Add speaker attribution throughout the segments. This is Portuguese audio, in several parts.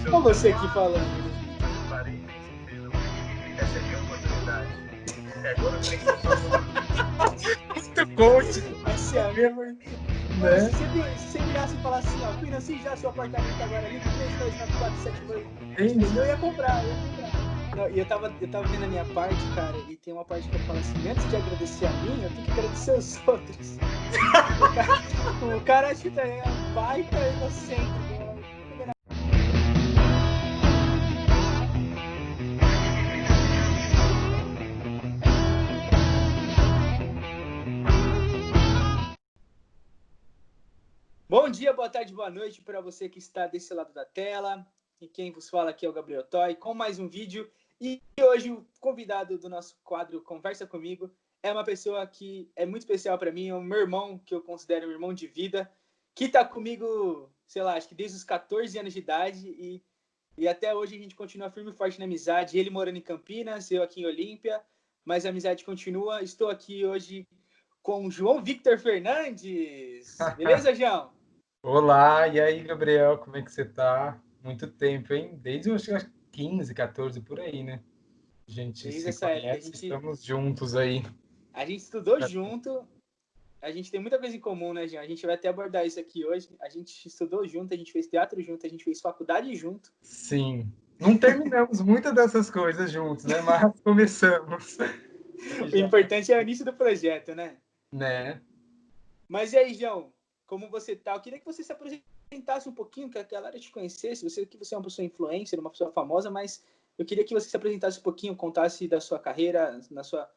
Speaker 1: Olha você aqui falando.
Speaker 2: Essa é a minha oportunidade. Agora eu tenho
Speaker 3: Muito coach,
Speaker 1: Essa é a minha.
Speaker 3: né?
Speaker 1: Se você virasse e falasse assim, ó, financia já seu apartamento agora ali, 329472, eu ia comprar. Não, e eu tava vendo a minha parte, cara, e tem uma parte que eu falo assim, antes de agradecer a mim, eu tenho que agradecer os outros. O cara acha que tá baita egocêntrico. Bom dia, boa tarde, boa noite para você que está desse lado da tela. E quem vos fala aqui é o Gabriel Toy, com mais um vídeo. E hoje o convidado do nosso quadro Conversa Comigo é uma pessoa que é muito especial para mim, é o meu irmão, que eu considero um irmão de vida, que está comigo, sei lá, acho que desde os 14 anos de idade e até hoje a gente continua firme e forte na amizade. Ele morando em Campinas, eu aqui em Olímpia, mas a amizade continua. Estou aqui hoje com o João Victor Fernandes. Beleza, João?
Speaker 3: Olá, e aí, Gabriel, como é que você tá? Muito tempo, hein? Desde eu acho que 15, 14, por aí, né? A gente
Speaker 1: Desde
Speaker 3: se
Speaker 1: essa época
Speaker 3: conhece, estamos juntos aí.
Speaker 1: a gente estudou junto, a gente tem muita coisa em comum, né, João? A gente vai até abordar isso aqui hoje. A gente estudou junto, a gente fez teatro junto, a gente fez faculdade junto.
Speaker 3: Sim, não terminamos muitas dessas coisas juntos, né? Mas começamos. E
Speaker 1: O
Speaker 3: já,
Speaker 1: importante é o início do projeto, né?
Speaker 3: né?
Speaker 1: Mas e aí, João? Como você tá? Eu queria que você se apresentasse um pouquinho, que a galera te conhecesse. Que você é uma pessoa influencer, uma pessoa famosa, mas eu queria que você se apresentasse um pouquinho, contasse da sua carreira, na sua,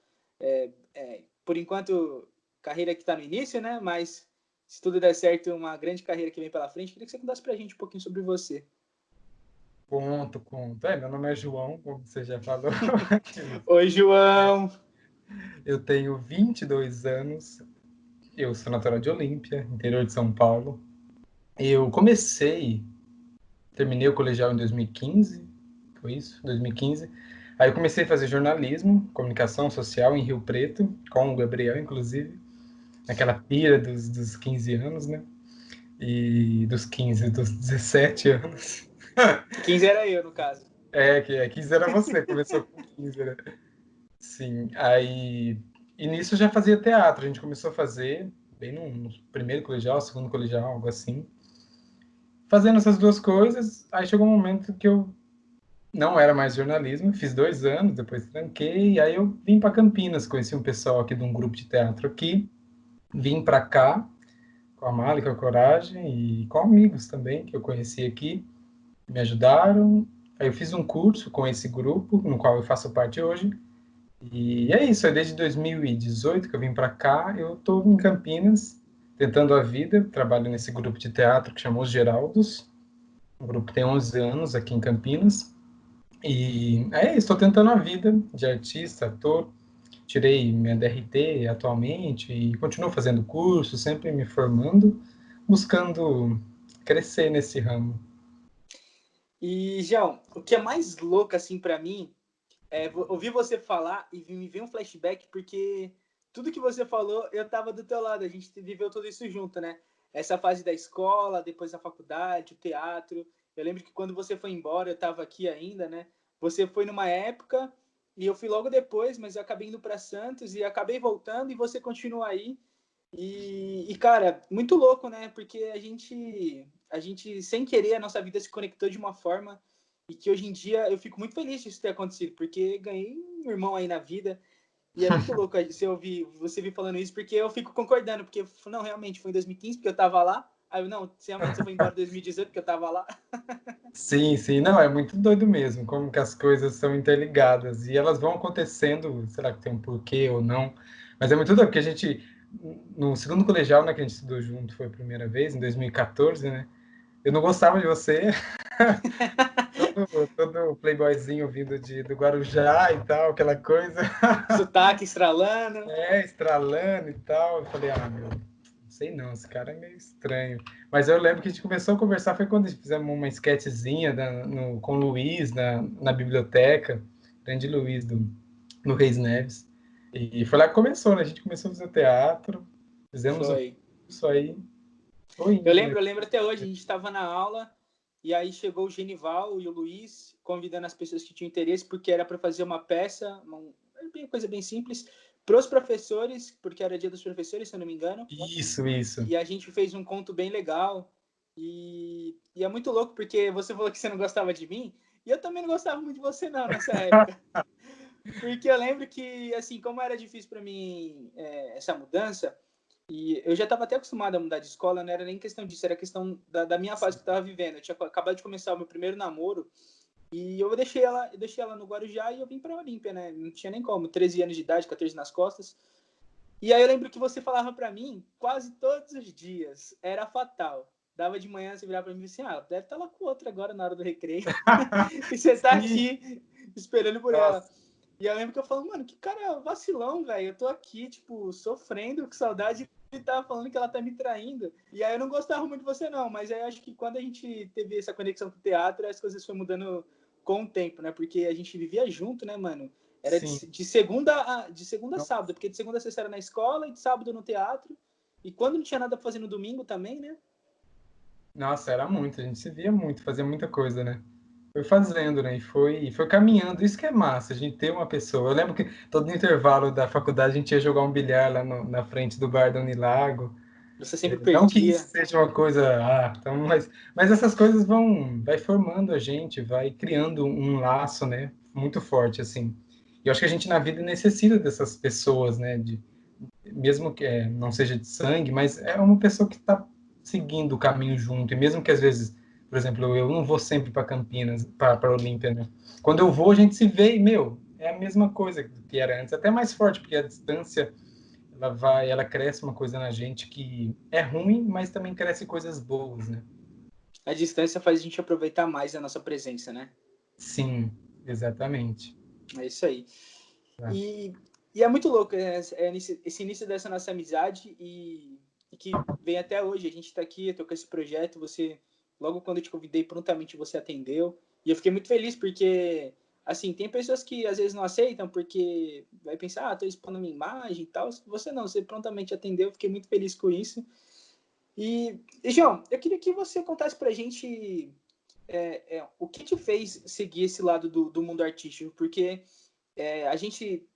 Speaker 1: por enquanto, carreira que está no início, né? Mas se tudo der certo, uma grande carreira que vem pela frente. Eu queria que você contasse pra gente um pouquinho sobre você.
Speaker 3: Conto. Meu nome é João, como você já falou.
Speaker 1: Oi, João!
Speaker 3: Eu tenho 22 anos, eu sou natural de Olímpia, interior de São Paulo. Eu terminei o colegial em 2015, foi isso? 2015. Aí eu comecei a fazer jornalismo, comunicação social em Rio Preto, com o Gabriel, inclusive, naquela pira dos 15 anos, né? E dos 17 anos.
Speaker 1: 15 era eu, no caso.
Speaker 3: Que 15 era você, começou com 15, né? Sim, aí... E nisso eu já fazia teatro, a gente começou a fazer, bem no primeiro colegial, segundo colegial, algo assim. Fazendo essas duas coisas, aí chegou um momento que eu não era mais jornalismo, fiz 2 anos, depois tranquei, aí eu vim para Campinas, conheci um pessoal aqui de um grupo de teatro aqui, vim para cá com a Mali, com a Coragem e com amigos também que eu conheci aqui, me ajudaram. Aí eu fiz um curso com esse grupo, no qual eu faço parte hoje, e é isso, é desde 2018 que eu vim para cá, eu estou em Campinas, tentando a vida, trabalho nesse grupo de teatro que chamou Os Geraldos, o grupo tem 11 anos aqui em Campinas, e é isso, estou tentando a vida de artista, ator. Tirei minha DRT atualmente e continuo fazendo curso, sempre me formando, buscando crescer nesse ramo.
Speaker 1: E, João, o que é mais louco, assim, pra mim, é ouvir você falar e me ver um flashback, porque tudo que você falou, eu tava do teu lado, a gente viveu tudo isso junto, né? Essa fase da escola, depois da faculdade, o teatro. Eu lembro que quando você foi embora, eu tava aqui ainda, né? Você foi numa época e eu fui logo depois, mas eu acabei indo para Santos e acabei voltando e você continua aí. Cara, muito louco, né? Porque a gente, sem querer, a nossa vida se conectou de uma forma e que hoje em dia eu fico muito feliz disso ter acontecido, porque ganhei um irmão aí na vida. E é muito louco você vir falando isso, porque eu fico concordando, porque não, realmente foi em 2015 porque eu tava lá. Aí eu, não, realmente você foi embora em 2018 porque eu tava lá.
Speaker 3: Sim, sim, não, é muito doido mesmo, como que as coisas são interligadas e elas vão acontecendo, será que tem um porquê ou não? Mas é muito doido, porque a gente, no segundo colegial, né, que a gente estudou junto, foi a primeira vez, em 2014, né? Eu não gostava de você, todo playboyzinho vindo do Guarujá e tal, aquela coisa.
Speaker 1: Sotaque estralando.
Speaker 3: Estralando e tal. Eu falei, meu, não sei não, esse cara é meio estranho. Mas eu lembro que a gente começou a conversar, foi quando fizemos uma sketchzinha com o Luiz na biblioteca, grande Luiz do Reis Neves. E foi lá que começou, né? A gente começou a fazer teatro, fizemos o
Speaker 1: Foi.
Speaker 3: curso aí, foi
Speaker 1: Eu
Speaker 3: indo, né?
Speaker 1: lembro, eu lembro até hoje, a gente estava na aula E aí chegou o Genival e o Luiz convidando as pessoas que tinham interesse, porque era para fazer uma peça, uma coisa bem simples, para os professores, porque era dia dos professores, se eu não me engano.
Speaker 3: Isso.
Speaker 1: E a gente fez um conto bem legal. E é muito louco, porque você falou que você não gostava de mim, e eu também não gostava muito de você, não, nessa época. Porque eu lembro que, assim, como era difícil para mim essa mudança, e eu já estava até acostumado a mudar de escola, não era nem questão disso, era questão da minha fase que eu estava vivendo. Eu tinha acabado de começar o meu primeiro namoro, e eu deixei ela no Guarujá e eu vim para Olímpia, né? Não tinha nem como, 13 anos de idade, 14 nas costas. E aí eu lembro que você falava para mim quase todos os dias, era fatal. Dava de manhã, você virava para mim e disse assim, deve estar lá com outra agora na hora do recreio. E você tá aqui esperando por ela. E eu lembro que eu falo, mano, que cara vacilão, velho. Eu tô aqui, tipo, sofrendo com saudade e tava falando que ela tá me traindo. E aí eu não gostava muito de você, não. Mas aí eu acho que quando a gente teve essa conexão com o teatro, as coisas foram mudando com o tempo, né? Porque a gente vivia junto, né, mano? Era de segunda a sábado, porque de segunda a sexta era na escola e de sábado no teatro. E quando não tinha nada pra fazer no domingo também, né?
Speaker 3: Nossa, era muito, a gente se via muito, fazia muita coisa, né? Foi fazendo, né? E foi caminhando. Isso que é massa, a gente ter uma pessoa. Eu lembro que todo intervalo da faculdade a gente ia jogar um bilhar lá na frente do bar da Unilago.
Speaker 1: Você sempre
Speaker 3: Não que
Speaker 1: perdia.
Speaker 3: isso seja uma coisa, então, mas essas coisas vai formando a gente, vai criando um laço, né? Muito forte, assim. E eu acho que a gente na vida necessita dessas pessoas, né? Mesmo que não seja de sangue, mas é uma pessoa que está seguindo o caminho junto. E mesmo que às vezes, por exemplo, eu não vou sempre para Campinas, para Olímpia, né? Quando eu vou, a gente se vê e, é a mesma coisa que era antes, até mais forte, porque a distância ela cresce uma coisa na gente que é ruim, mas também cresce coisas boas, né?
Speaker 1: A distância faz a gente aproveitar mais a nossa presença, né?
Speaker 3: Sim, exatamente.
Speaker 1: É isso aí.
Speaker 3: Tá.
Speaker 1: E é muito louco esse início dessa nossa amizade e que vem até hoje. A gente está aqui, eu tô com esse projeto, você, logo quando eu te convidei, prontamente você atendeu. E eu fiquei muito feliz porque, assim, tem pessoas que às vezes não aceitam porque vai pensar, tô expondo minha imagem e tal. Você não, você prontamente atendeu, fiquei muito feliz com isso. E João, eu queria que você contasse pra gente o que te fez seguir esse lado do mundo artístico, porque a gente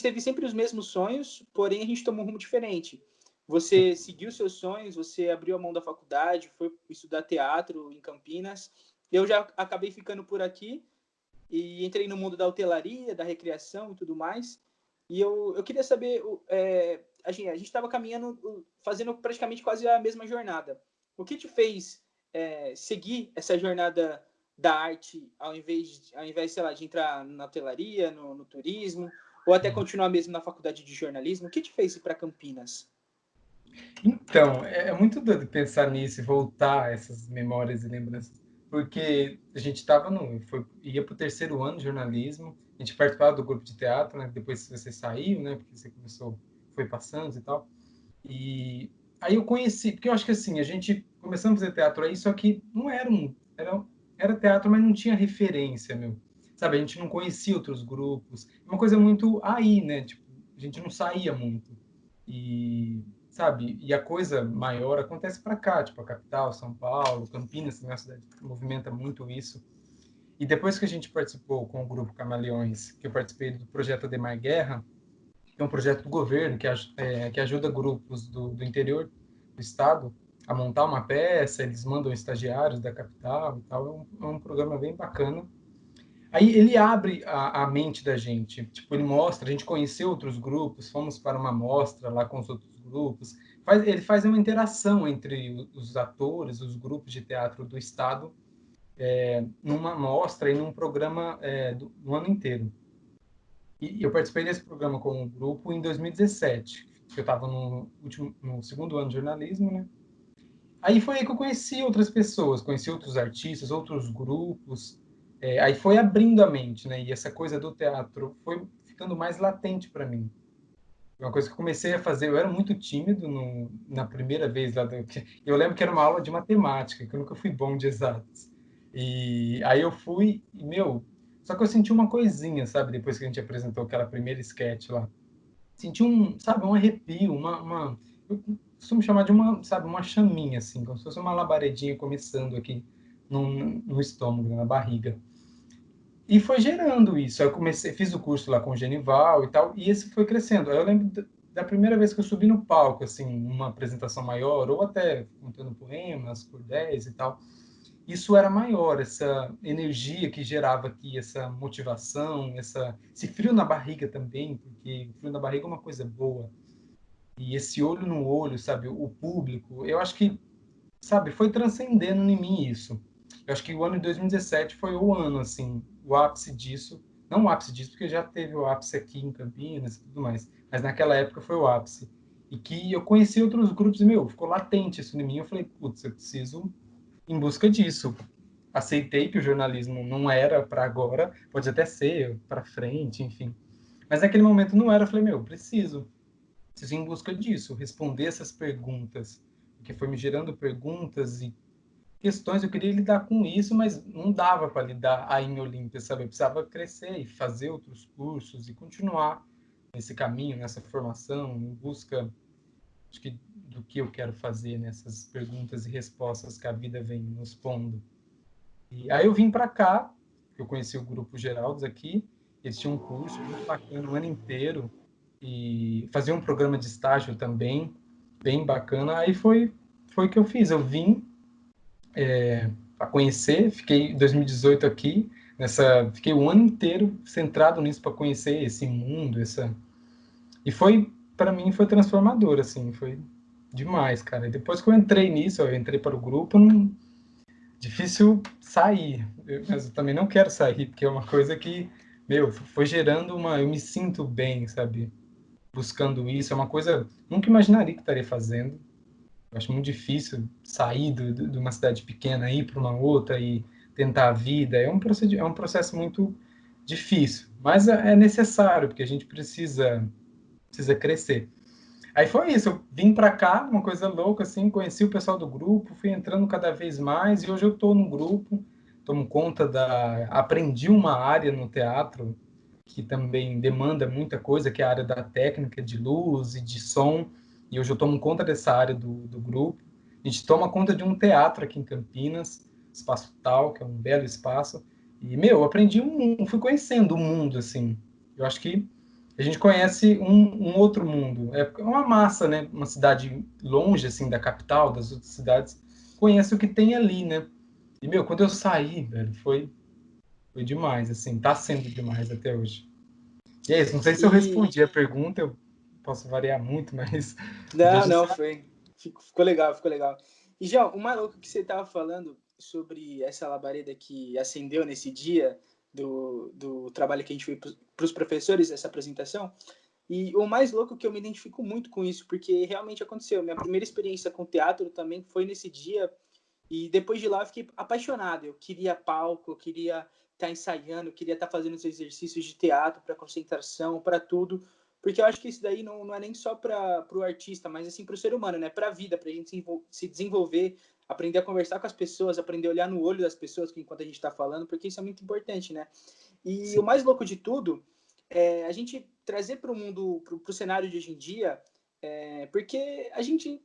Speaker 1: teve sempre os mesmos sonhos, porém a gente tomou um rumo diferente. Você seguiu seus sonhos, você abriu a mão da faculdade, foi estudar teatro em Campinas. Eu já acabei ficando por aqui e entrei no mundo da hotelaria, da recreação e tudo mais. E eu queria saber, a gente estava caminhando, fazendo praticamente quase a mesma jornada. O que te fez seguir essa jornada da arte ao invés, sei lá, de entrar na hotelaria, no turismo, ou até continuar mesmo na faculdade de jornalismo? O que te fez ir para Campinas?
Speaker 3: Então, é muito doido pensar nisso e voltar a essas memórias e lembranças, porque a gente ia para o terceiro ano de jornalismo, a gente participava do grupo de teatro, né? Depois você saiu, né? Porque você foi passando e tal. E aí eu conheci, porque eu acho que assim, a gente começamos a fazer teatro aí, só que não era teatro, mas não tinha referência, meu. Sabe, a gente não conhecia outros grupos. Uma coisa muito aí, né? Tipo, a gente não saía muito. E, sabe, e a coisa maior acontece para cá, tipo a capital, São Paulo, Campinas, também é uma cidade que movimenta muito isso. E depois que a gente participou com o grupo Camaleões, que eu participei do projeto Ademar Guerra, que é um projeto do governo que ajuda grupos do interior do estado a montar uma peça, eles mandam estagiários da capital e tal, é um programa bem bacana. Aí ele abre a mente da gente, tipo, ele mostra, a gente conheceu outros grupos, fomos para uma mostra lá com os outros grupos, ele faz uma interação entre os atores, os grupos de teatro do estado, numa mostra e num programa do ano inteiro. E eu participei desse programa com o grupo em 2017, que eu estava no segundo ano de jornalismo, né? Aí foi aí que eu conheci outras pessoas, conheci outros artistas, outros grupos. Aí foi abrindo a mente, né? E essa coisa do teatro foi ficando mais latente para mim. Uma coisa que eu comecei a fazer, eu era muito tímido na primeira vez lá. Eu lembro que era uma aula de matemática, que eu nunca fui bom de exatas. E aí eu fui, e, só que eu senti uma coisinha, sabe? Depois que a gente apresentou aquela primeira sketch lá. Senti sabe, um arrepio, eu costumo chamar de sabe, uma chaminha, assim, como se fosse uma labaredinha começando aqui no estômago, na barriga. E foi gerando isso. Aí eu comecei, fiz o curso lá com o Genival e tal, e esse foi crescendo. Aí eu lembro da primeira vez que eu subi no palco, assim, numa apresentação maior, ou até contando poemas por 10 e tal. Isso era maior, essa energia que gerava aqui, essa motivação, esse frio na barriga também, porque o frio na barriga é uma coisa boa. E esse olho no olho, sabe, o público, eu acho que, sabe, foi transcendendo em mim isso. Eu acho que o ano de 2017 foi o ano, assim, o ápice disso. Não o ápice disso, porque já teve o ápice aqui em Campinas e tudo mais, mas naquela época foi o ápice. E que eu conheci outros grupos e, meu, ficou latente isso em mim. Eu falei, putz, eu preciso ir em busca disso. Aceitei que o jornalismo não era para agora, pode até ser para frente, enfim. Mas naquele momento não era. Eu falei, meu, preciso ir em busca disso, responder essas perguntas, porque foi me gerando perguntas e questões, eu queria lidar com isso, mas não dava para lidar aí em Olímpia, sabe? Eu precisava crescer e fazer outros cursos e continuar nesse caminho, nessa formação, em busca, acho que, do que eu quero fazer nessas perguntas e respostas que a vida vem nos pondo. E aí eu vim para cá, eu conheci o Grupo Geraldos aqui, eles tinham um curso muito bacana o ano inteiro, e fazia um programa de estágio também, bem bacana. Aí foi o que eu fiz. Eu vim para conhecer, fiquei em 2018 aqui, fiquei o ano inteiro centrado nisso para conhecer esse mundo, e foi para mim foi transformador assim, foi demais, cara. E depois que eu entrei nisso, eu entrei para o grupo, não difícil sair, mas eu também não quero sair, porque é uma coisa que, meu, foi gerando eu me sinto bem, sabe? Buscando isso, é uma coisa nunca imaginaria que estaria fazendo. Eu acho muito difícil sair de uma cidade pequena, ir para uma outra e tentar a vida. É um processo muito difícil, mas é necessário, porque a gente precisa crescer. Aí foi isso, eu vim para cá, uma coisa louca, assim, conheci o pessoal do grupo, fui entrando cada vez mais, e hoje eu estou no grupo, tomo conta aprendi uma área no teatro, que também demanda muita coisa, que é a área da técnica, de luz e de som, e hoje eu tomo conta dessa área do grupo. A gente toma conta de um teatro aqui em Campinas, Espaço Tal, que é um belo espaço, e, meu, eu aprendi fui conhecendo o mundo, assim, eu acho que a gente conhece um outro mundo. É uma massa, né? Uma cidade longe, assim, da capital, das outras cidades, conhece o que tem ali, né? E, meu, quando eu saí, velho, foi demais, assim, tá sendo demais até hoje. E é isso, não sei se eu
Speaker 1: E
Speaker 3: respondi a pergunta, eu posso variar muito, mas
Speaker 1: não,
Speaker 3: veja se...
Speaker 1: não, foi. Ficou legal, ficou legal. E, João, o maluco que você estava falando sobre essa labareda que acendeu nesse dia do trabalho que a gente fez para os professores, essa apresentação, e o mais louco é que eu me identifico muito com isso, porque realmente aconteceu. Minha primeira experiência com teatro também foi nesse dia, e depois de lá eu fiquei apaixonado. Eu queria palco, eu queria estar ensaiando, eu queria estar fazendo os exercícios de teatro para concentração, para tudo. Porque eu acho que isso daí não é nem só para o artista, mas assim para o ser humano, né? Para a vida, para a gente se desenvolver, aprender a conversar com as pessoas, aprender a olhar no olho das pessoas enquanto a gente está falando, porque isso é muito importante, né? E
Speaker 3: Sim,
Speaker 1: o mais louco de tudo é a gente trazer para o mundo, para o cenário de hoje em dia, porque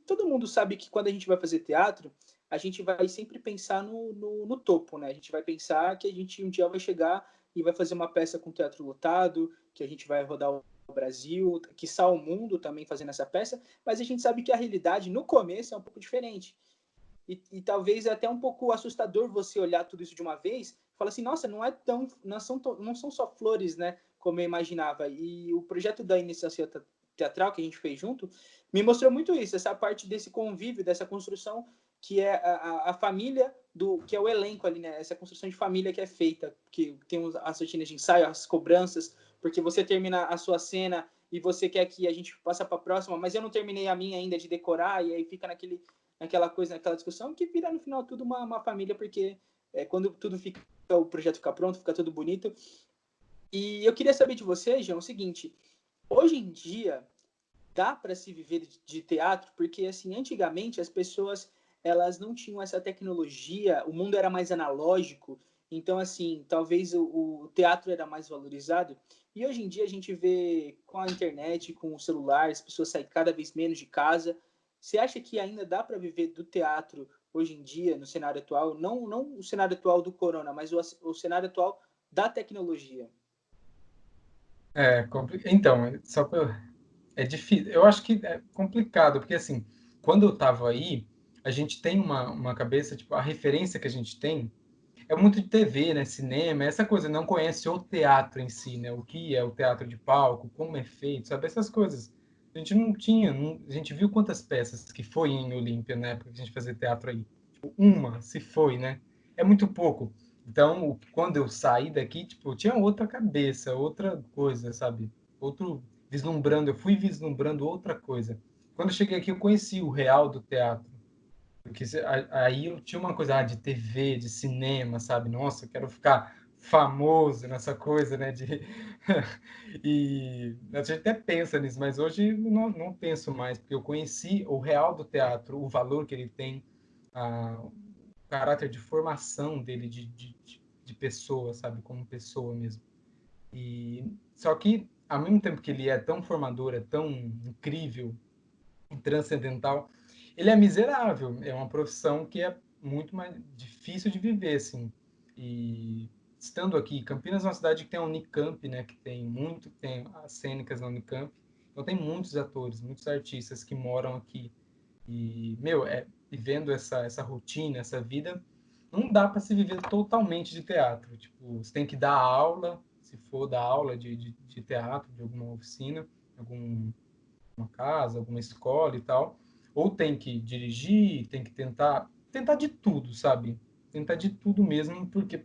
Speaker 1: todo mundo sabe que quando a gente vai fazer teatro, a gente vai sempre pensar no topo, né? A gente vai pensar que a gente um dia vai chegar e vai fazer uma peça com teatro lotado, que a gente vai rodar o Brasil, quiçá o mundo também fazendo essa peça, mas a gente sabe que a realidade no começo é um pouco diferente. E talvez é até um pouco assustador você olhar tudo isso de uma vez e falar assim, nossa, não são só flores, né, como eu imaginava. E o projeto da iniciação teatral que a gente fez junto me mostrou muito isso, essa parte desse convívio, dessa construção que é a família que é o elenco ali, né? Essa construção de família que é feita, que tem as rotinas de ensaio, as cobranças, porque você termina a sua cena e você quer que a gente passe para a próxima, mas eu não terminei a minha ainda de decorar, e aí fica naquela coisa, naquela discussão, que vira no final tudo uma família, porque quando tudo fica, o projeto fica pronto, fica tudo bonito. E eu queria saber de você, João, o seguinte, hoje em dia dá para se viver de teatro, porque assim, antigamente as pessoas elas não tinham essa tecnologia, o mundo era mais analógico, então assim, talvez o teatro era mais valorizado, e hoje em dia a gente vê com a internet, com o celular, as pessoas saem cada vez menos de casa. Você acha que ainda dá para viver do teatro hoje em dia, no cenário atual, não o cenário atual do corona, mas o cenário atual da tecnologia?
Speaker 3: Então, é difícil. Eu acho que é complicado, porque assim, quando eu estava aí, a gente tem uma cabeça, tipo, a referência que a gente tem é muito de TV, né? Cinema, essa coisa, não conhece o teatro em si, né? O que é o teatro de palco, como é feito, sabe? Essas coisas. A gente não tinha, a gente viu quantas peças que foi em Olímpia, na época que a gente fazia teatro aí. Tipo, uma, se foi, né? É muito pouco. Então, quando eu saí daqui, tipo, tinha outra cabeça, outra coisa, sabe? Outro vislumbrando, eu fui vislumbrando outra coisa. Quando eu cheguei aqui, eu conheci o real do teatro. Porque aí eu tinha uma coisa de TV, de cinema, sabe? Nossa, eu quero ficar famoso nessa coisa, né? E a gente até pensa nisso, mas hoje não penso mais, porque eu conheci o real do teatro, o valor que ele tem, o caráter de formação dele de pessoa, sabe? Como pessoa mesmo. E só que, ao mesmo tempo que ele é tão formador, é tão incrível, transcendental, ele é miserável. É uma profissão que é muito mais difícil de viver, assim. E estando aqui, Campinas é uma cidade que tem a Unicamp, né? Que tem as cênicas na Unicamp. Então tem muitos atores, muitos artistas que moram aqui. E, meu, vivendo essa rotina, essa vida, não dá para se viver totalmente de teatro. Tipo, você tem que dar aula, se for dar aula de teatro, de alguma oficina, algum uma casa, alguma escola e tal, ou tem que dirigir, tem que tentar de tudo, sabe? Tentar de tudo mesmo, porque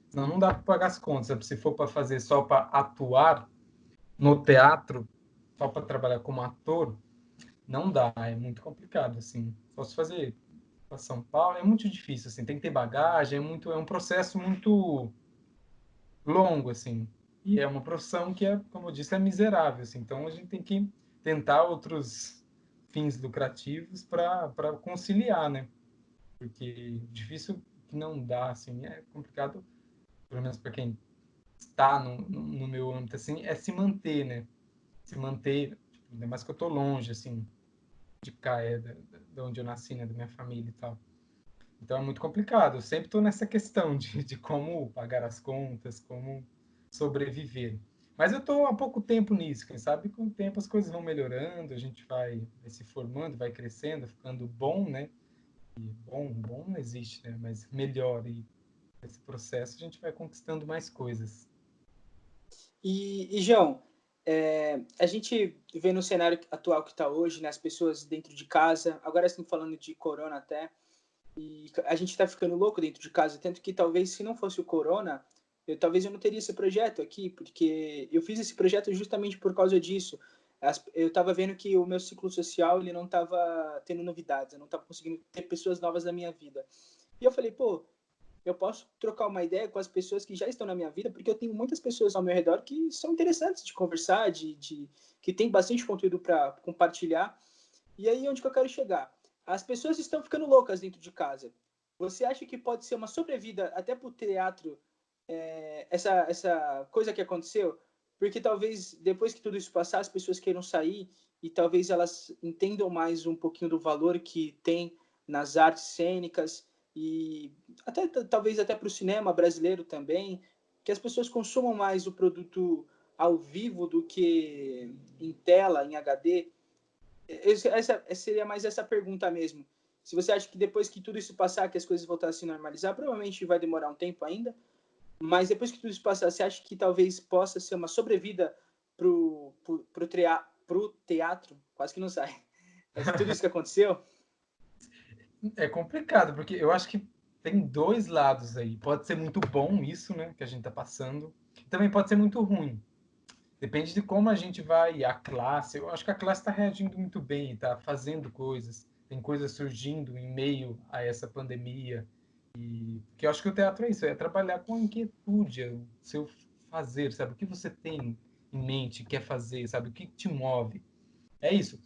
Speaker 3: senão não dá para pagar as contas, sabe? Se for para fazer só para atuar no teatro, só para trabalhar como ator, não dá, é muito complicado, assim. Só se fazer para São Paulo é muito difícil, assim, tem que ter bagagem, é um processo muito longo, assim. E é uma profissão que, como eu disse, é miserável, assim. Então a gente tem que tentar outros fins lucrativos para conciliar, né? Porque difícil que não dá, assim, é complicado, pelo menos para quem está no meu âmbito, assim, é se manter, né? Se manter, tipo, ainda mais que eu tô longe, assim, de cá, de onde eu nasci, né? Da minha família e tal. Então é muito complicado. Eu sempre estou nessa questão de como pagar as contas, como sobreviver. Mas eu estou há pouco tempo nisso. Quem sabe com o tempo as coisas vão melhorando, a gente vai se formando, vai crescendo, ficando bom, né? E bom não existe, né? Mas melhor. E nesse processo a gente vai conquistando mais coisas.
Speaker 1: João, a gente vê no cenário atual que está hoje, né, as pessoas dentro de casa, agora estamos falando de corona até, e a gente está ficando louco dentro de casa, tanto que talvez se não fosse o corona, talvez eu não teria esse projeto aqui, porque eu fiz esse projeto justamente por causa disso. Eu estava vendo que o meu ciclo social ele não estava tendo novidades, eu não estava conseguindo ter pessoas novas na minha vida. E eu falei, pô, eu posso trocar uma ideia com as pessoas que já estão na minha vida, porque eu tenho muitas pessoas ao meu redor que são interessantes de conversar, que tem bastante conteúdo para compartilhar. E aí, onde que eu quero chegar? As pessoas estão ficando loucas dentro de casa. Você acha que pode ser uma sobrevida até para o teatro, essa coisa que aconteceu? Porque talvez depois que tudo isso passar, as pessoas queiram sair e talvez elas entendam mais um pouquinho do valor que tem nas artes cênicas e até talvez até para o cinema brasileiro também, que as pessoas consumam mais o produto ao vivo do que em tela, em HD. Essa seria mais essa pergunta mesmo. Se você acha que depois que tudo isso passar, que as coisas voltarem a se normalizar, provavelmente vai demorar um tempo ainda, mas depois que tudo isso passar, você acha que talvez possa ser uma sobrevida pro teatro? Quase que não sai. De tudo isso que aconteceu?
Speaker 3: É complicado, porque eu acho que tem dois lados aí. Pode ser muito bom isso, né, que a gente está passando. Também pode ser muito ruim. Depende de como a gente vai, a classe. Eu acho que a classe está reagindo muito bem, está fazendo coisas, tem coisas surgindo em meio a essa pandemia. E que eu acho que o teatro é isso, é trabalhar com a inquietude, o seu fazer, sabe? O que você tem em mente, quer fazer, sabe? O que te move. É isso.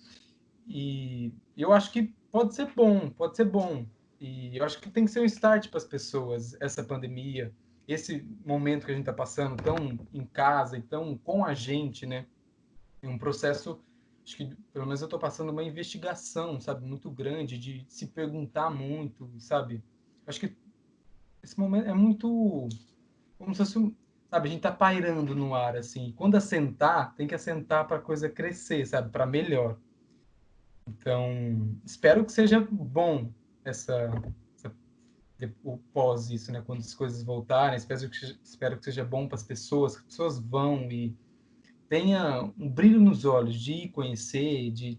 Speaker 3: E eu acho que pode ser bom, pode ser bom. E eu acho que tem que ser um start para as pessoas, essa pandemia, esse momento que a gente está passando tão em casa e tão com a gente, né? É um processo acho que pelo menos eu estou passando uma investigação, sabe, muito grande, de se perguntar muito, sabe? Acho que esse momento é muito como se fosse, sabe, a gente tá pairando no ar, assim. Quando assentar, tem que assentar para a coisa crescer, sabe, para melhor. Então, espero que seja bom essa o pós isso, né? Quando as coisas voltarem, espero que seja bom para as pessoas, que as pessoas vão e tenha um brilho nos olhos de ir conhecer, de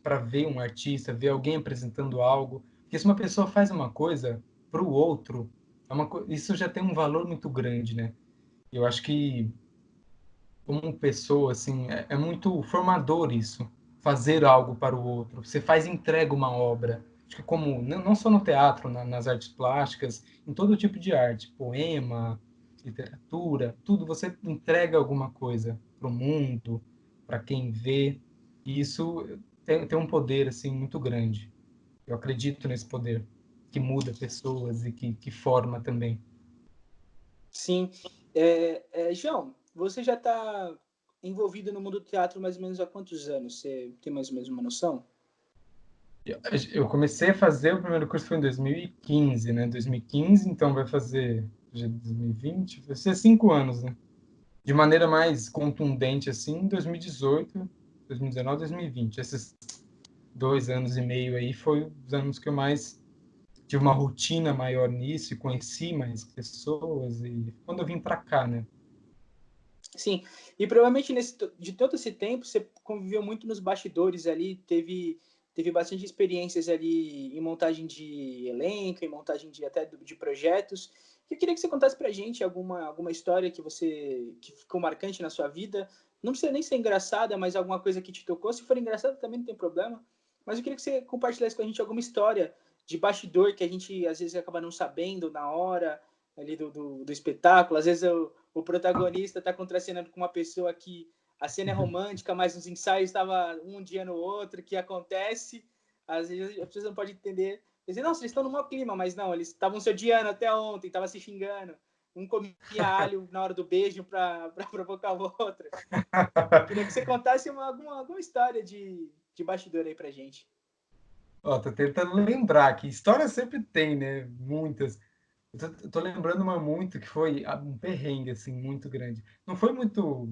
Speaker 3: para ver um artista, ver alguém apresentando algo. Porque se uma pessoa faz uma coisa para o outro, isso já tem um valor muito grande, né? Eu acho que como pessoa assim é muito formador isso, fazer algo para o outro. Você faz entrega uma obra. Acho que como não só no teatro, nas artes plásticas, em todo tipo de arte, poema, literatura, tudo você entrega alguma coisa para o mundo, para quem vê. E isso tem um poder assim muito grande. Eu acredito nesse poder que muda pessoas e que forma também.
Speaker 1: Sim. João, você já está envolvido no mundo do teatro mais ou menos há quantos anos? Você tem mais ou menos uma noção?
Speaker 3: Eu comecei a fazer o primeiro curso foi em 2015, né? 2015, então vai fazer já 2020, vai ser 5 anos, né? De maneira mais contundente assim, em 2018, 2019, 2020. Esses 2 anos e meio aí foi os anos que eu mais tive uma rotina maior nisso e conheci mais pessoas e quando eu vim para cá, né?
Speaker 1: Sim, e provavelmente de todo esse tempo você conviveu muito nos bastidores ali, teve bastante experiências ali em montagem de elenco, em montagem de projetos. Eu queria que você contasse pra gente alguma história que ficou marcante na sua vida. Não precisa nem ser engraçada, mas alguma coisa que te tocou. Se for engraçada também não tem problema. Mas eu queria que você compartilhasse com a gente alguma história de bastidor que a gente às vezes acaba não sabendo na hora ali do espetáculo. Às vezes o protagonista está contracenando com uma pessoa que a cena é romântica, mas os ensaios estavam um dia no outro, que acontece. Às vezes a pessoa não pode entender. Dizer, nossa, eles estão no mau clima, mas não, eles estavam se odiando até ontem, estavam se xingando. Um comia alho na hora do beijo para provocar o outro. Queria que você contasse alguma história de bastidor aí pra gente.
Speaker 3: Ó, tô tentando lembrar que história sempre tem, né? Muitas. Eu tô lembrando uma muito que foi um perrengue, assim, muito grande. Não foi muito.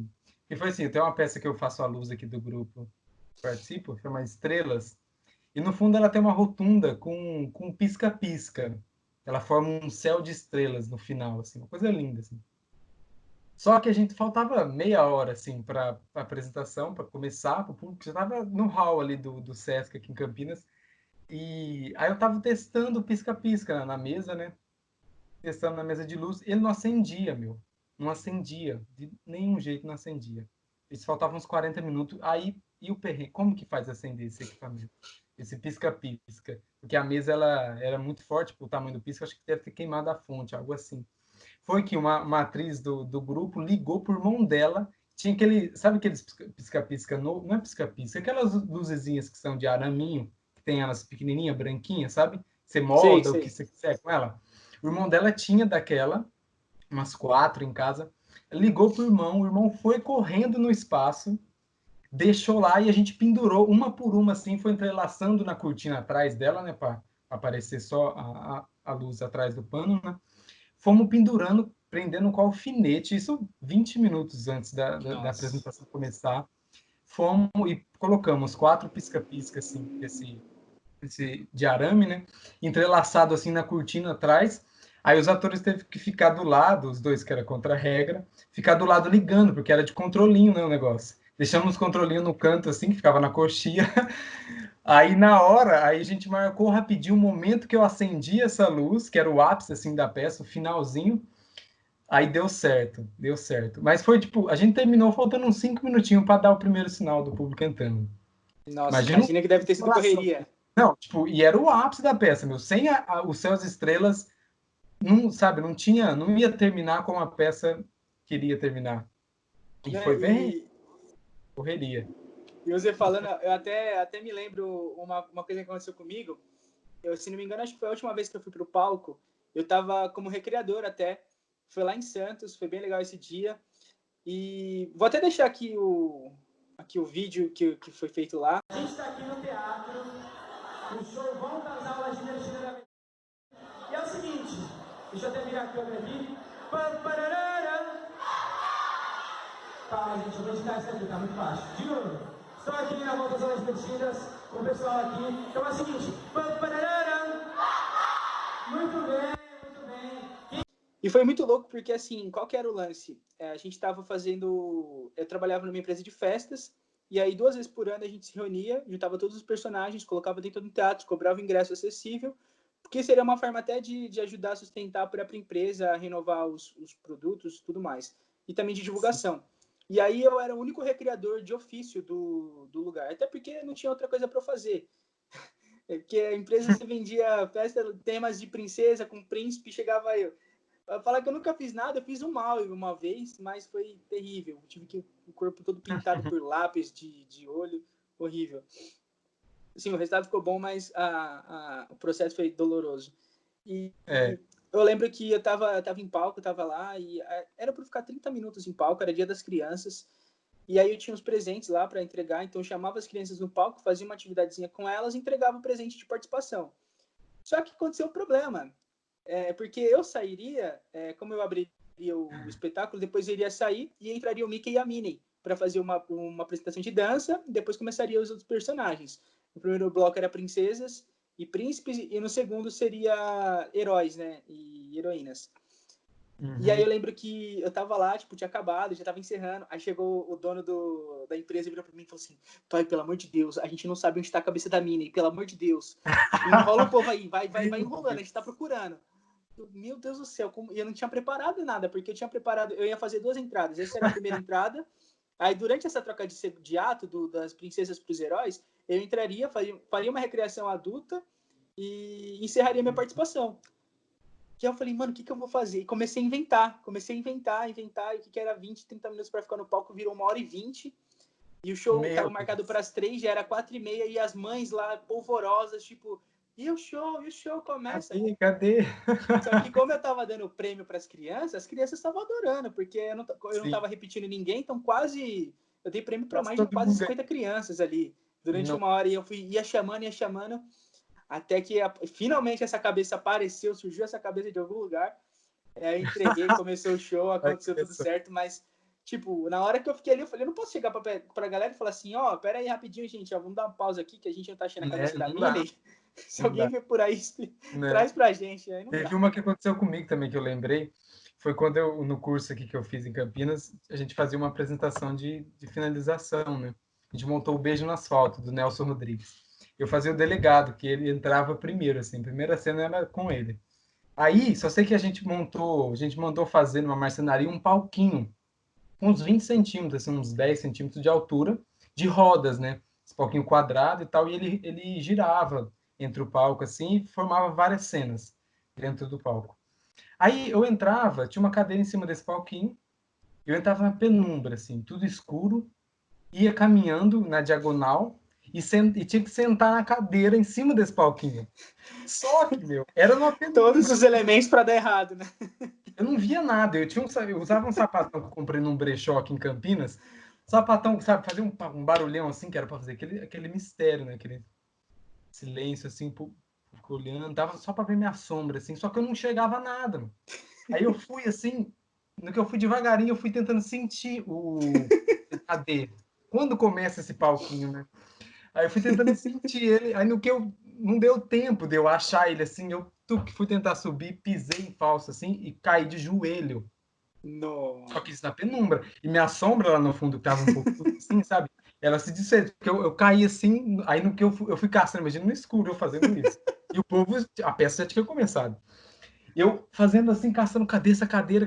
Speaker 3: Que foi assim, tem uma peça que eu faço a luz aqui do grupo, participo, chama Estrelas, e no fundo ela tem uma rotunda com pisca-pisca. Ela forma um céu de estrelas no final, assim, uma coisa linda, assim. Só que a gente faltava meia hora, assim, para a apresentação, para começar, para o público já estava no hall ali do Sesc aqui em Campinas. E aí eu tava testando o pisca-pisca na mesa, né? Testando na mesa de luz, ele não acendia, meu. Não acendia. De nenhum jeito não acendia. Eles faltavam uns 40 minutos. Aí, e o perrengue? Como que faz acender esse equipamento? Esse pisca-pisca. Porque a mesa ela era muito forte pro tamanho do pisca, acho que deve ter queimado a fonte, algo assim. Foi que uma atriz do grupo ligou pro irmão dela. Tinha aquele, sabe aqueles pisca-pisca novo? Não é pisca-pisca, aquelas luzezinhas que são de araminho, que tem elas pequenininhas, branquinhas, sabe? Você
Speaker 1: Sei,
Speaker 3: molda o que
Speaker 1: sei.
Speaker 3: você quiser com ela. O irmão dela tinha daquela, umas 4 em casa. Ligou pro irmão, o irmão foi correndo no espaço, deixou lá e a gente pendurou uma por uma, assim, foi entrelaçando na cortina atrás dela, né, para aparecer só a luz atrás do pano, né? Fomos pendurando, prendendo com alfinete, isso 20 minutos antes da
Speaker 1: Nossa.
Speaker 3: apresentação começar. Fomos e colocamos 4 pisca-pisca, assim, esse de arame, né? Entrelaçado assim na cortina atrás. Aí os atores teve que ficar do lado, os dois que era contra a regra, ficar do lado ligando, porque era de controlinho, né, o negócio. Deixamos os controlinhos no canto assim, que ficava na coxia. Aí na hora, aí a gente marcou rapidinho o momento que eu acendi essa luz, que era o ápice assim da peça, o finalzinho. Aí deu certo, deu certo. Mas foi tipo, a gente terminou faltando uns 5 minutinhos para dar o primeiro sinal do público entrando.
Speaker 1: Nossa,
Speaker 3: Imagina
Speaker 1: imagina que deve ter sido correria.
Speaker 3: não, tipo, e era o ápice da peça, meu. Sem os Céus e Estrelas, não, sabe, não tinha, não ia terminar como a peça queria terminar. E
Speaker 1: Né?
Speaker 3: foi bem correria.
Speaker 1: E você falando, eu até me lembro uma coisa que aconteceu comigo. Eu, se não me engano, acho que foi a última vez que eu fui pro palco. Eu tava como recreador até. Foi lá em Santos, foi bem legal esse dia. E vou até deixar aqui aqui o vídeo que foi feito lá. A gente está aqui no teatro, o show Volta às Aulas Divertidamente. E é o seguinte, deixa eu até virar a câmera aqui. Calma, gente, eu vou editar isso aqui, tá muito fácil. De novo, estou aqui na Volta às Aulas Divertidas, com o pessoal aqui. Então é o seguinte. Muito bem. E foi muito louco, porque assim, qual que era o lance? A gente estava fazendo... Eu trabalhava numa empresa de festas, e aí 2 vezes por ano a gente se reunia, juntava todos os personagens, colocava dentro do teatro, cobrava o ingresso acessível, porque seria uma forma até de ajudar a sustentar a própria empresa, a renovar os produtos e tudo mais. E também de divulgação. Sim. E aí eu era o único recreador de ofício do lugar, até porque não tinha outra coisa para fazer. Porque a empresa se vendia festa, temas de princesa com príncipe, chegava eu. Falar que eu nunca fiz nada, eu fiz um mal uma vez, mas foi terrível. Eu tive o corpo todo pintado por lápis de olho, horrível. Sim, o resultado ficou bom, mas o processo foi doloroso. E eu lembro que eu tava em palco, eu tava lá, e era para ficar 30 minutos em palco, era dia das crianças. E aí eu tinha uns presentes lá para entregar, então eu chamava as crianças no palco, fazia uma atividadezinha com elas e entregava o presente de participação. Só que aconteceu um problema, porque eu sairia, como eu abriria o espetáculo, depois eu iria sair e entraria o Mickey e a Minnie para fazer uma apresentação de dança, depois começaria os outros personagens. No primeiro bloco era princesas e príncipes, e no segundo seria heróis, né, e heroínas. Uhum. E aí eu lembro que eu tava lá, tipo, tinha acabado, já tava encerrando, aí chegou o dono da empresa e virou pra mim e falou assim: Toy, pelo amor de Deus, a gente não sabe onde tá a cabeça da Minnie, pelo amor de Deus. Enrola o povo aí, vai enrolando, a gente tá procurando. Meu Deus do céu, e eu não tinha preparado nada, porque eu ia fazer 2 entradas, essa era a primeira entrada, aí durante essa troca de ato das princesas pros heróis, eu entraria, faria uma recreação adulta e encerraria minha participação. Que eu falei, mano, o que eu vou fazer? E comecei a inventar, e o que era 20, 30 minutos para ficar no palco virou 1h20, e o show estava marcado para as 3, já era 4h30, e as mães lá, polvorosas, tipo, e o show começa.
Speaker 3: Cadê?
Speaker 1: Só que como eu tava dando prêmio para as crianças estavam adorando, porque eu não tava repetindo ninguém, então eu dei prêmio para mais de quase 50 crianças ali, durante 1 hora, e eu ia chamando, até que finalmente essa cabeça apareceu, surgiu essa cabeça de algum lugar, aí entreguei, começou o show, aconteceu tudo certo, mas, tipo, na hora que eu fiquei ali, eu falei, eu não posso chegar pra galera e falar assim, pera aí rapidinho, gente, vamos dar uma pausa aqui, que a gente não tá achando a cabeça da Minnie. Se alguém vir por aí, traz pra gente. Aí não
Speaker 3: Teve uma que aconteceu comigo também, que eu lembrei, foi quando no curso aqui que eu fiz em Campinas, a gente fazia uma apresentação de finalização, né? A gente montou o Beijo no Asfalto, do Nelson Rodrigues. Eu fazia o delegado, que ele entrava primeiro, assim, a primeira cena era com ele. Aí, só sei que a gente mandou fazer numa marcenaria um palquinho, uns 20 centímetros, assim, uns 10 centímetros de altura, de rodas, né? Esse palquinho quadrado e tal, e ele girava entre o palco, assim, e formava várias cenas dentro do palco. Aí eu entrava, tinha uma cadeira em cima desse palquinho, eu entrava na penumbra, assim, tudo escuro, ia caminhando na diagonal, e tinha que sentar na cadeira em cima desse palquinho. Só que, era numa penumbra.
Speaker 1: Todos os elementos para dar errado, né?
Speaker 3: Eu não via nada. Eu usava um sapatão que eu comprei num brechó aqui em Campinas. Sapatão, sabe, fazia um barulhão assim, que era para fazer aquele mistério, né? Aquele silêncio, assim, olhando. Dava só para ver minha sombra, assim. Só que eu não enxergava nada. Aí eu fui, assim, no que eu fui devagarinho, eu fui tentando sentir cadê? Quando começa esse palquinho, né? Aí eu fui tentando sentir ele, aí não deu tempo de eu achar ele assim, eu fui tentar subir, pisei em falso assim e caí de joelho.
Speaker 1: Nossa.
Speaker 3: Só que isso na penumbra. E minha sombra lá no fundo, que tava um pouco assim, sabe? Ela se desfez, porque eu caí assim, aí no que eu fui caçando, imagina no escuro eu fazendo isso. E o povo, a peça já tinha começado. Eu fazendo assim, caçando, cadê essa cadeira?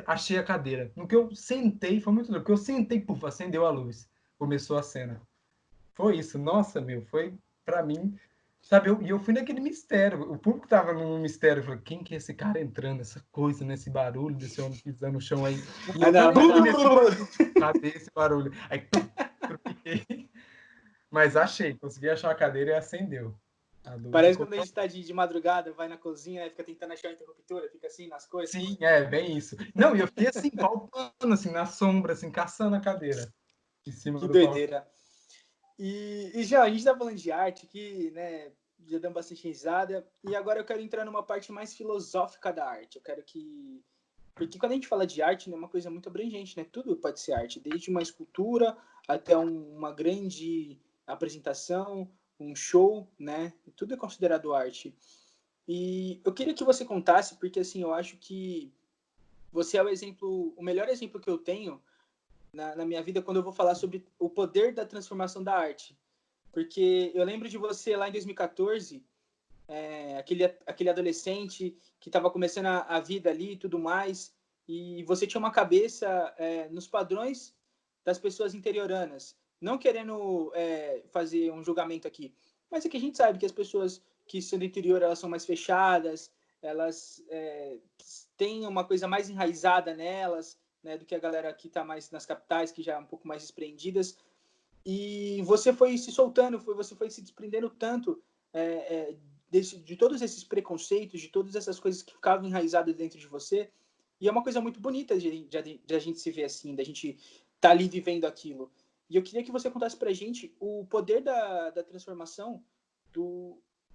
Speaker 3: Achei a cadeira. No que eu sentei, foi muito louco, porque eu sentei, puf, acendeu a luz. Começou a cena. Foi isso, nossa, foi pra mim, sabe, eu fui naquele mistério, o público tava num mistério, eu falei, quem que é esse cara entrando, essa coisa, nesse barulho, desse homem pisando no chão aí, e eu cadê esse barulho? Aí, eu fiquei, mas consegui achar a cadeira e acendeu.
Speaker 1: Parece quando a gente tá de madrugada, vai na cozinha, né, fica tentando achar a interruptora, fica assim nas coisas.
Speaker 3: Sim, bem isso. Não, e eu fiquei assim, palpando, assim, na sombra, assim, caçando a cadeira. em cima
Speaker 1: Que
Speaker 3: do palco.
Speaker 1: doideira. E já, a gente tá falando de arte aqui, né? Já damos bastante risada. E agora eu quero entrar numa parte mais filosófica da arte. Eu quero que... Porque quando a gente fala de arte, né, é uma coisa muito abrangente, né? Tudo pode ser arte. Desde uma escultura até uma grande apresentação, um show, né? Tudo é considerado arte. E eu queria que você contasse, porque assim, eu acho que você é o exemplo, o melhor exemplo que eu tenho na minha vida quando eu vou falar sobre o poder da transformação da arte. Porque eu lembro de você lá em 2014, aquele adolescente que estava começando a vida ali e tudo mais, e você tinha uma cabeça nos padrões das pessoas interioranas. Não querendo fazer um julgamento aqui, mas é que a gente sabe que as pessoas que são do interior, elas são mais fechadas, elas têm uma coisa mais enraizada nelas, né, do que a galera que está mais nas capitais, que já é um pouco mais desprendidas. E você foi se soltando, você foi se desprendendo tanto de todos esses preconceitos, de todas essas coisas que ficavam enraizadas dentro de você. E é uma coisa muito bonita de a gente se ver assim, da gente estar tá ali vivendo aquilo. E eu queria que você contasse pra gente o poder da transformação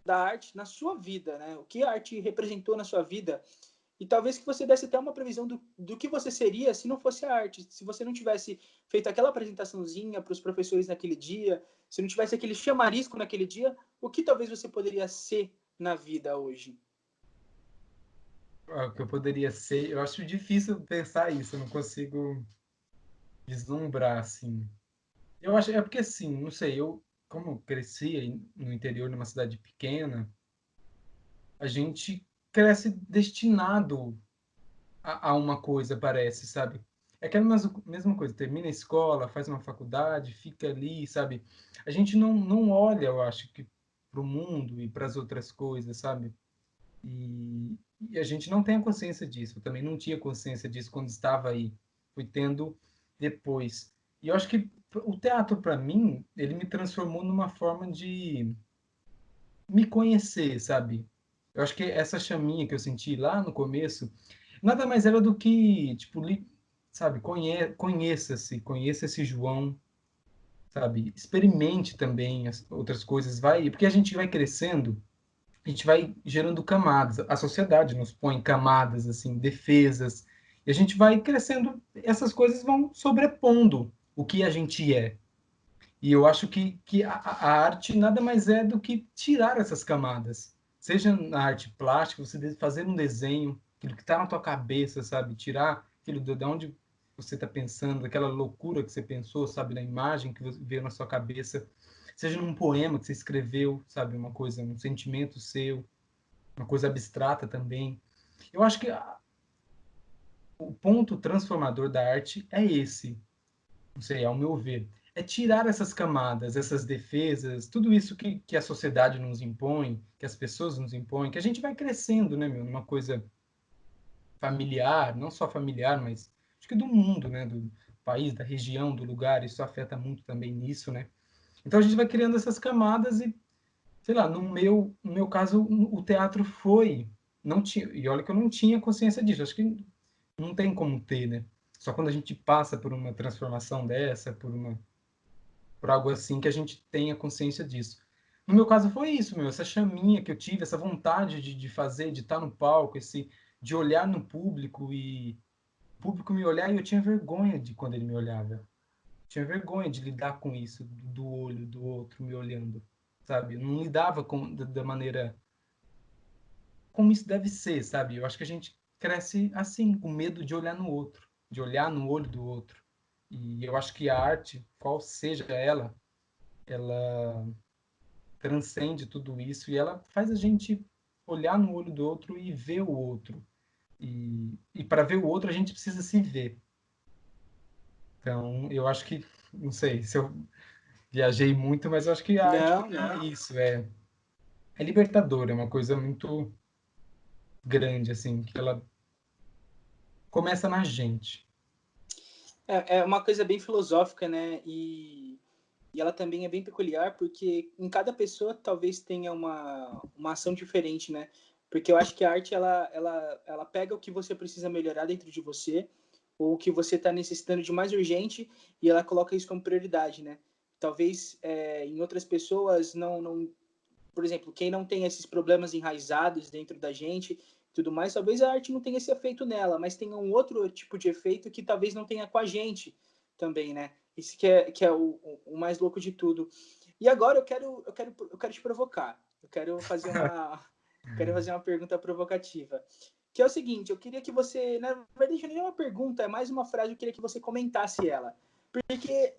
Speaker 1: da arte na sua vida, né? O que a arte representou na sua vida e talvez que você desse até uma previsão do que você seria se não fosse a arte. Se você não tivesse feito aquela apresentaçãozinha para os professores naquele dia, se não tivesse aquele chamarisco naquele dia, o que talvez você poderia ser na vida hoje?
Speaker 3: O que eu poderia ser, eu acho difícil pensar isso, eu não consigo vislumbrar, assim. Eu acho, é porque assim, não sei, eu, como eu cresci no interior, numa cidade pequena, a gente cresce destinado a uma coisa, parece, sabe? É aquela mesma coisa, termina a escola, faz uma faculdade, fica ali, sabe? A gente não olha, eu acho, que para o mundo e para as outras coisas, sabe? E a gente não tem a consciência disso. Eu também não tinha consciência disso quando estava aí. Fui tendo depois. E eu acho que o teatro, para mim, ele me transformou numa forma de me conhecer, sabe? Eu acho que essa chaminha que eu senti lá no começo, nada mais era do que, tipo, sabe, conheça-se, conheça esse João, sabe? Experimente também as outras coisas, vai, porque a gente vai crescendo, a gente vai gerando camadas, a sociedade nos põe camadas, assim, defesas, e a gente vai crescendo, essas coisas vão sobrepondo o que a gente é. E eu acho que a arte nada mais é do que tirar essas camadas. Seja na arte plástica, você fazer um desenho, aquilo que está na tua cabeça, sabe? Tirar aquilo de onde você está pensando, aquela loucura que você pensou, sabe? Na imagem que veio na sua cabeça. Seja num poema que você escreveu, sabe? Uma coisa, um sentimento seu, uma coisa abstrata também. Eu acho que o ponto transformador da arte é esse, não sei, ao meu ver, é tirar essas camadas, essas defesas, tudo isso que a sociedade nos impõe, que as pessoas nos impõem, que a gente vai crescendo, né, meu, numa coisa familiar, não só familiar, mas acho que do mundo, né, do país, da região, do lugar, isso afeta muito também nisso, né? Então a gente vai criando essas camadas e, sei lá, no meu caso, o teatro foi, não tinha, e olha que eu não tinha consciência disso, acho que não tem como ter, né? Só quando a gente passa por uma transformação dessa, por algo assim que a gente tenha consciência disso. No meu caso foi isso, meu, essa chaminha que eu tive, essa vontade de fazer, de estar no palco, de olhar no público e o público me olhar e eu tinha vergonha de quando ele me olhava. Tinha vergonha de lidar com isso, do olho do outro me olhando, sabe? Eu não lidava da maneira como isso deve ser, sabe? Eu acho que a gente cresce assim, com medo de olhar no outro, de olhar no olho do outro. E eu acho que a arte, qual seja ela transcende tudo isso e ela faz a gente olhar no olho do outro e ver o outro. E para ver o outro a gente precisa se ver. Então, eu acho que, não sei se eu viajei muito, mas eu acho que a arte
Speaker 1: Não,
Speaker 3: para mim é
Speaker 1: não.
Speaker 3: isso, é libertador, é uma coisa muito grande, assim, que ela começa na gente.
Speaker 1: É uma coisa bem filosófica, né? E ela também é bem peculiar porque em cada pessoa talvez tenha uma ação diferente, né? Porque eu acho que a arte ela pega o que você precisa melhorar dentro de você ou o que você está necessitando de mais urgente e ela coloca isso como prioridade, né? Talvez em outras pessoas não, por exemplo, quem não tem esses problemas enraizados dentro da gente, tudo mais, talvez a arte não tenha esse efeito nela, mas tenha um outro tipo de efeito que talvez não tenha com a gente também, né? Isso que é o mais louco de tudo. E agora eu quero te provocar. Quero fazer uma pergunta provocativa. Que é o seguinte, eu queria que você, na verdade, não é uma pergunta, é mais uma frase, eu queria que você comentasse ela. Porque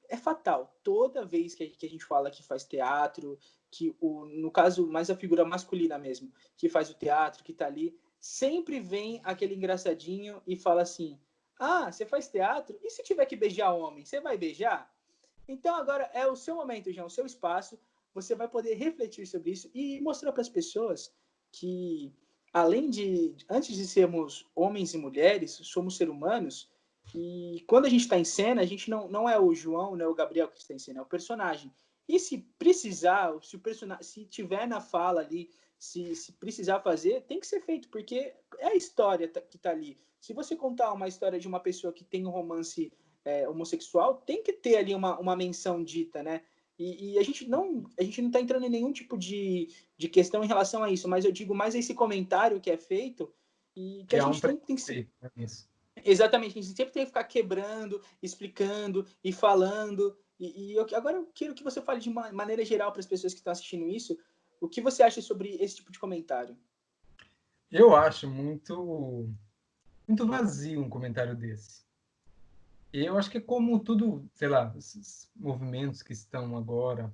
Speaker 1: é fatal. Toda vez que a gente fala que faz teatro, no caso, mais a figura masculina mesmo, que faz o teatro, que tá ali, sempre vem aquele engraçadinho e fala assim: ah, você faz teatro? E se tiver que beijar homem, você vai beijar? Então agora é o seu momento, João, o seu espaço. Você vai poder refletir sobre isso e mostrar para as pessoas que, antes de sermos homens e mulheres, somos seres humanos. E quando a gente está em cena, a gente não é o João, não é o Gabriel que está em cena, é o personagem. E se precisar, se tiver na fala ali, se precisar fazer, tem que ser feito, porque é a história que está ali. Se você contar uma história de uma pessoa que tem um romance homossexual, tem que ter ali uma menção dita, né? E a gente não está entrando em nenhum tipo de questão em relação a isso, mas eu digo mais esse comentário que é feito e que a
Speaker 3: Criar um
Speaker 1: gente tem que ser.
Speaker 3: preconceito, né, nisso.
Speaker 1: Exatamente, a gente sempre tem que ficar quebrando, explicando e falando. Agora eu quero que você fale de uma maneira geral para as pessoas que estão assistindo isso. O que você acha sobre esse tipo de comentário?
Speaker 3: Eu acho muito vazio um comentário desse. Eu acho que é como tudo, sei lá, esses movimentos que estão agora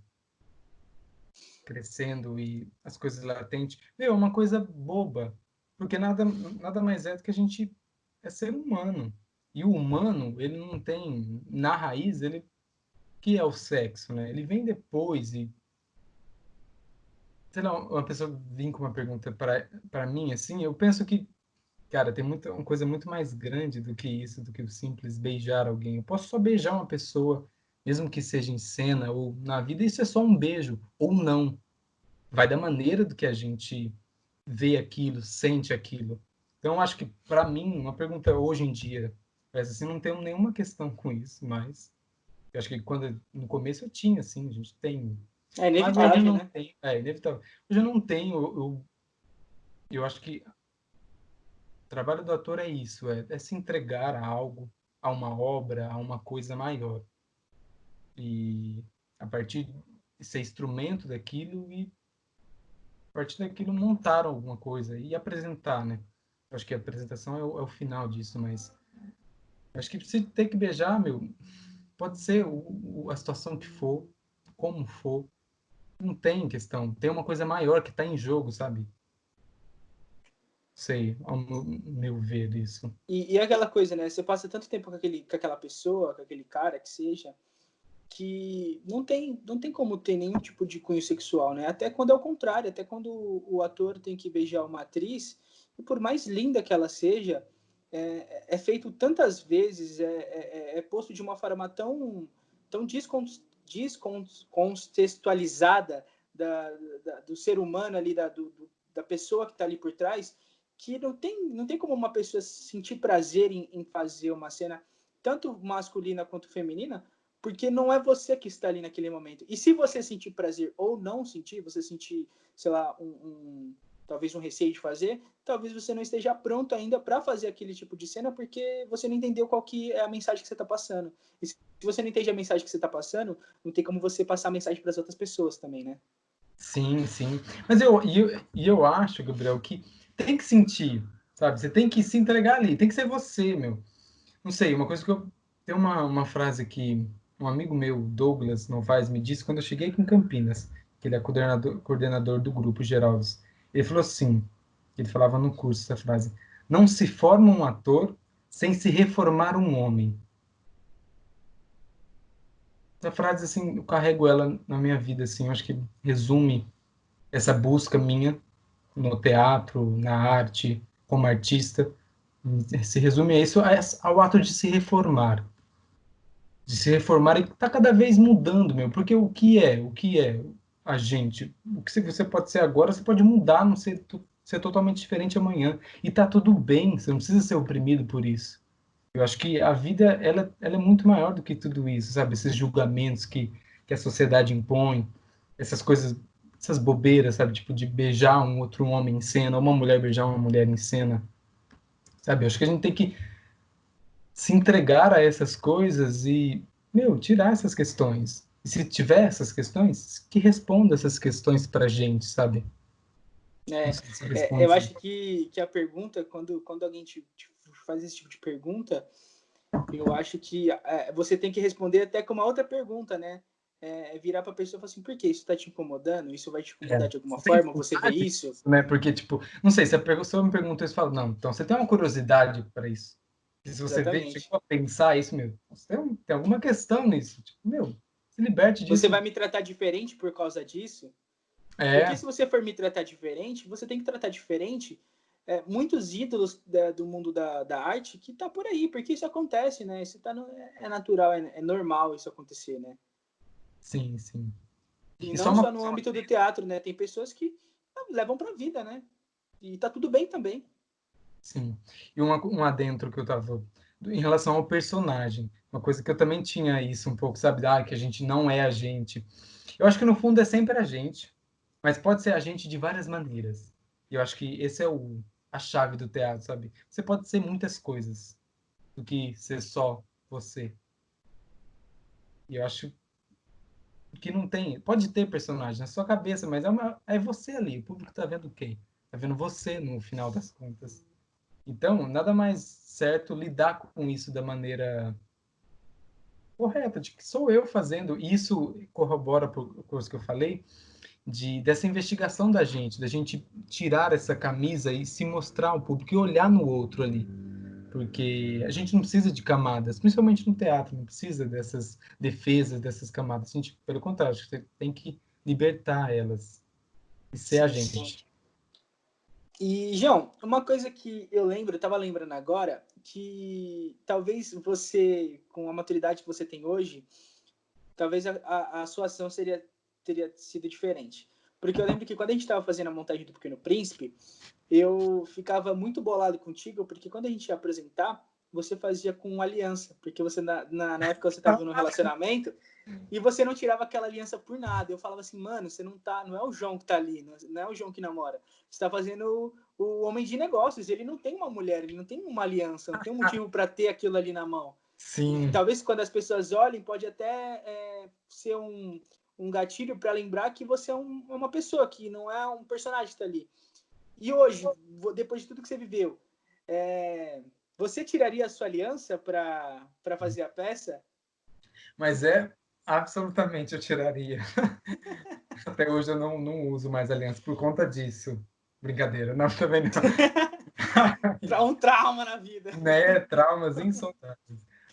Speaker 3: crescendo e as coisas latentes, é uma coisa boba, porque nada mais é do que a gente é ser humano. E o humano, ele não tem, na raiz, ele que é o sexo, né? Ele vem depois e, sei lá, uma pessoa vir com uma pergunta para mim, assim, eu penso que, cara, tem uma coisa muito mais grande do que isso, do que o simples beijar alguém. Eu posso só beijar uma pessoa, mesmo que seja em cena ou na vida, isso é só um beijo, ou não. Vai da maneira do que a gente vê aquilo, sente aquilo. Então, eu acho que, para mim, uma pergunta hoje em dia, parece assim, não tenho nenhuma questão com isso, mas eu acho que no começo eu tinha, assim, a gente tem.
Speaker 1: É
Speaker 3: Mas hoje eu
Speaker 1: inevitável,
Speaker 3: não
Speaker 1: né?
Speaker 3: tenho, é inevitável. Hoje eu não tenho, eu acho que o trabalho do ator é isso, é se entregar a algo, a uma obra, a uma coisa maior. E a partir de ser instrumento daquilo e a partir daquilo montar alguma coisa e apresentar, né? Eu acho que a apresentação é o final disso, mas acho que se ter que beijar, meu, pode ser a situação que for, como for, não tem questão. Tem uma coisa maior que está em jogo, sabe? Sei, ao meu ver isso.
Speaker 1: E aquela coisa, né? Você passa tanto tempo com aquela pessoa, com aquele cara que seja, que não tem como ter nenhum tipo de cunho sexual, né? Até quando é o contrário, até quando o ator tem que beijar uma atriz, e por mais linda que ela seja, é feito tantas vezes, é posto de uma forma tão descontextualizada do ser humano ali, da pessoa que está ali por trás, que não tem como uma pessoa sentir prazer em fazer uma cena, tanto masculina quanto feminina, porque não é você que está ali naquele momento. E se você sentir prazer ou não sentir, você sentir, sei lá, talvez um receio de fazer, talvez você não esteja pronto ainda para fazer aquele tipo de cena, porque você não entendeu qual que é a mensagem que você está passando. E se você não entende a mensagem que você está passando, não tem como você passar a mensagem para as outras pessoas também, né?
Speaker 3: Sim, sim. Mas eu acho, Gabriel, que tem que sentir, sabe? Você tem que se entregar ali, tem que ser você, meu. Não sei, uma coisa que eu. Tem uma frase que um amigo meu, Douglas Novaes, me disse quando eu cheguei aqui em Campinas, que ele é coordenador do grupo Geraldes. Ele falou assim, ele falava no curso essa frase: não se forma um ator sem se reformar um homem. Essa frase, assim, eu carrego ela na minha vida, assim, eu acho que resume essa busca minha no teatro, na arte, como artista. Se resume a isso, ao ato de se reformar. De se reformar e está cada vez mudando, meu. Porque o que é a gente? O que você pode ser agora, você pode mudar, não ser totalmente diferente amanhã. E tá tudo bem, você não precisa ser oprimido por isso. Eu acho que a vida, ela é muito maior do que tudo isso, sabe? Esses julgamentos que a sociedade impõe, essas coisas, essas bobeiras, sabe? Tipo, de beijar um outro homem em cena, ou uma mulher beijar uma mulher em cena, sabe? Eu acho que a gente tem que se entregar a essas coisas e, meu, tirar essas questões. E se tiver essas questões, que responda essas questões pra gente, sabe? Não
Speaker 1: É,
Speaker 3: sei se responde.
Speaker 1: eu acho que a pergunta, quando alguém te faz esse tipo de pergunta, eu acho que você tem que responder até com uma outra pergunta, né? Virar para a pessoa e falar assim, por que isso está te incomodando? Isso vai te incomodar de alguma
Speaker 3: Você tem
Speaker 1: forma? Você vê
Speaker 3: vontade
Speaker 1: isso?
Speaker 3: disso, né? Porque, tipo, não sei, se a pessoa me perguntou isso, eu falo, não, então você tem uma curiosidade para isso. E se você vê,
Speaker 1: Exatamente.
Speaker 3: chegou a pensar isso, meu, você tem alguma questão nisso. Tipo, meu, se liberte
Speaker 1: Você
Speaker 3: disso.
Speaker 1: vai me tratar diferente por causa disso? Porque
Speaker 3: É,
Speaker 1: se você for me tratar diferente, você tem que tratar diferente muitos ídolos do mundo da arte que tá por aí, porque isso acontece, né? Isso tá é natural, é normal isso acontecer, né?
Speaker 3: sim, sim.
Speaker 1: E
Speaker 3: E só
Speaker 1: não
Speaker 3: uma
Speaker 1: só no
Speaker 3: coisa,
Speaker 1: âmbito do teatro, né? Tem pessoas que levam pra vida, né? E tá tudo bem também.
Speaker 3: sim. E um adentro que eu tava, em relação ao personagem, uma coisa que eu também tinha isso um pouco, sabe? Ah, que a gente não é a gente. Eu acho que no fundo é sempre a gente, mas pode ser a gente de várias maneiras. E eu acho que esse é a chave do teatro, sabe? Você pode ser muitas coisas do que ser só você. E eu acho que não tem. Pode ter personagem na sua cabeça, mas é você ali. O público tá vendo quem? Tá vendo você no final das contas. Então, nada mais certo lidar com isso da maneira correta, de que sou eu fazendo. E isso corrobora por coisa que eu falei, dessa investigação da gente tirar essa camisa e se mostrar ao público e olhar no outro ali. Porque a gente não precisa de camadas, principalmente no teatro, não precisa dessas defesas, dessas camadas. A gente, pelo contrário, acho que você tem que libertar elas e ser a
Speaker 1: Sim, sim.
Speaker 3: gente.
Speaker 1: E, João, uma coisa que eu lembro, eu tava lembrando agora, que talvez você, com a maturidade que você tem hoje, talvez a sua ação teria sido diferente. Porque eu lembro que quando a gente estava fazendo a montagem do Pequeno Príncipe, eu ficava muito bolado contigo, porque quando a gente ia apresentar, você fazia com aliança, porque você na época você estava num relacionamento e você não tirava aquela aliança por nada. Eu falava assim, mano, você não é o João que tá ali, não é o João que namora. Você tá fazendo o homem de negócios, ele não tem uma mulher, ele não tem uma aliança, não tem um motivo para ter aquilo ali na mão. E
Speaker 3: Sim,
Speaker 1: talvez quando as pessoas olhem, pode até ser um gatilho para lembrar que você é uma pessoa, que não é um personagem que está ali. E hoje, depois de tudo que você viveu, você tiraria a sua aliança para fazer a peça?
Speaker 3: mas absolutamente eu tiraria. Até hoje eu não uso mais aliança por conta disso. Brincadeira, não, também não.
Speaker 1: Para um trauma na vida.
Speaker 3: Né? Traumas insondáveis.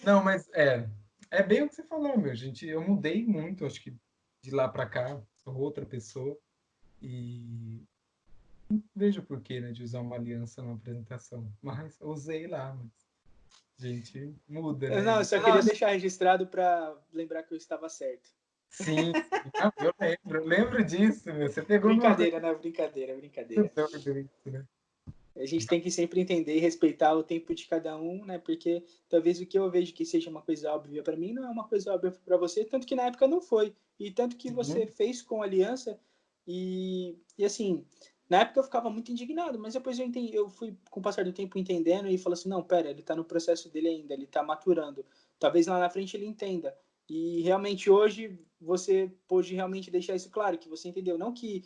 Speaker 3: Não, mas é bem o que você falou, meu, gente. Eu mudei muito, acho que de lá para cá, sou outra pessoa e não vejo o porquê, né, de usar uma aliança na apresentação. Mas eu usei lá, mas a gente muda, né?
Speaker 1: Não, eu só queria deixar registrado para lembrar que eu estava certo.
Speaker 3: Sim, sim. Não, eu lembro disso, meu. Você pegou numa coisa
Speaker 1: Brincadeira, né? Brincadeira, brincadeira.
Speaker 3: muito doida isso, né?
Speaker 1: A gente tem que sempre entender e respeitar o tempo de cada um, né? Porque talvez o que eu vejo que seja uma coisa óbvia para mim não é uma coisa óbvia para você, tanto que na época não foi. E tanto que você
Speaker 3: Sim,
Speaker 1: fez com a aliança e assim, na época eu ficava muito indignado, mas depois eu entendi, eu fui com o passar do tempo entendendo e falei assim, não, pera, ele tá no processo dele ainda, ele tá maturando. Talvez lá na frente ele entenda. E realmente hoje você pôde realmente deixar isso claro, que você entendeu, não que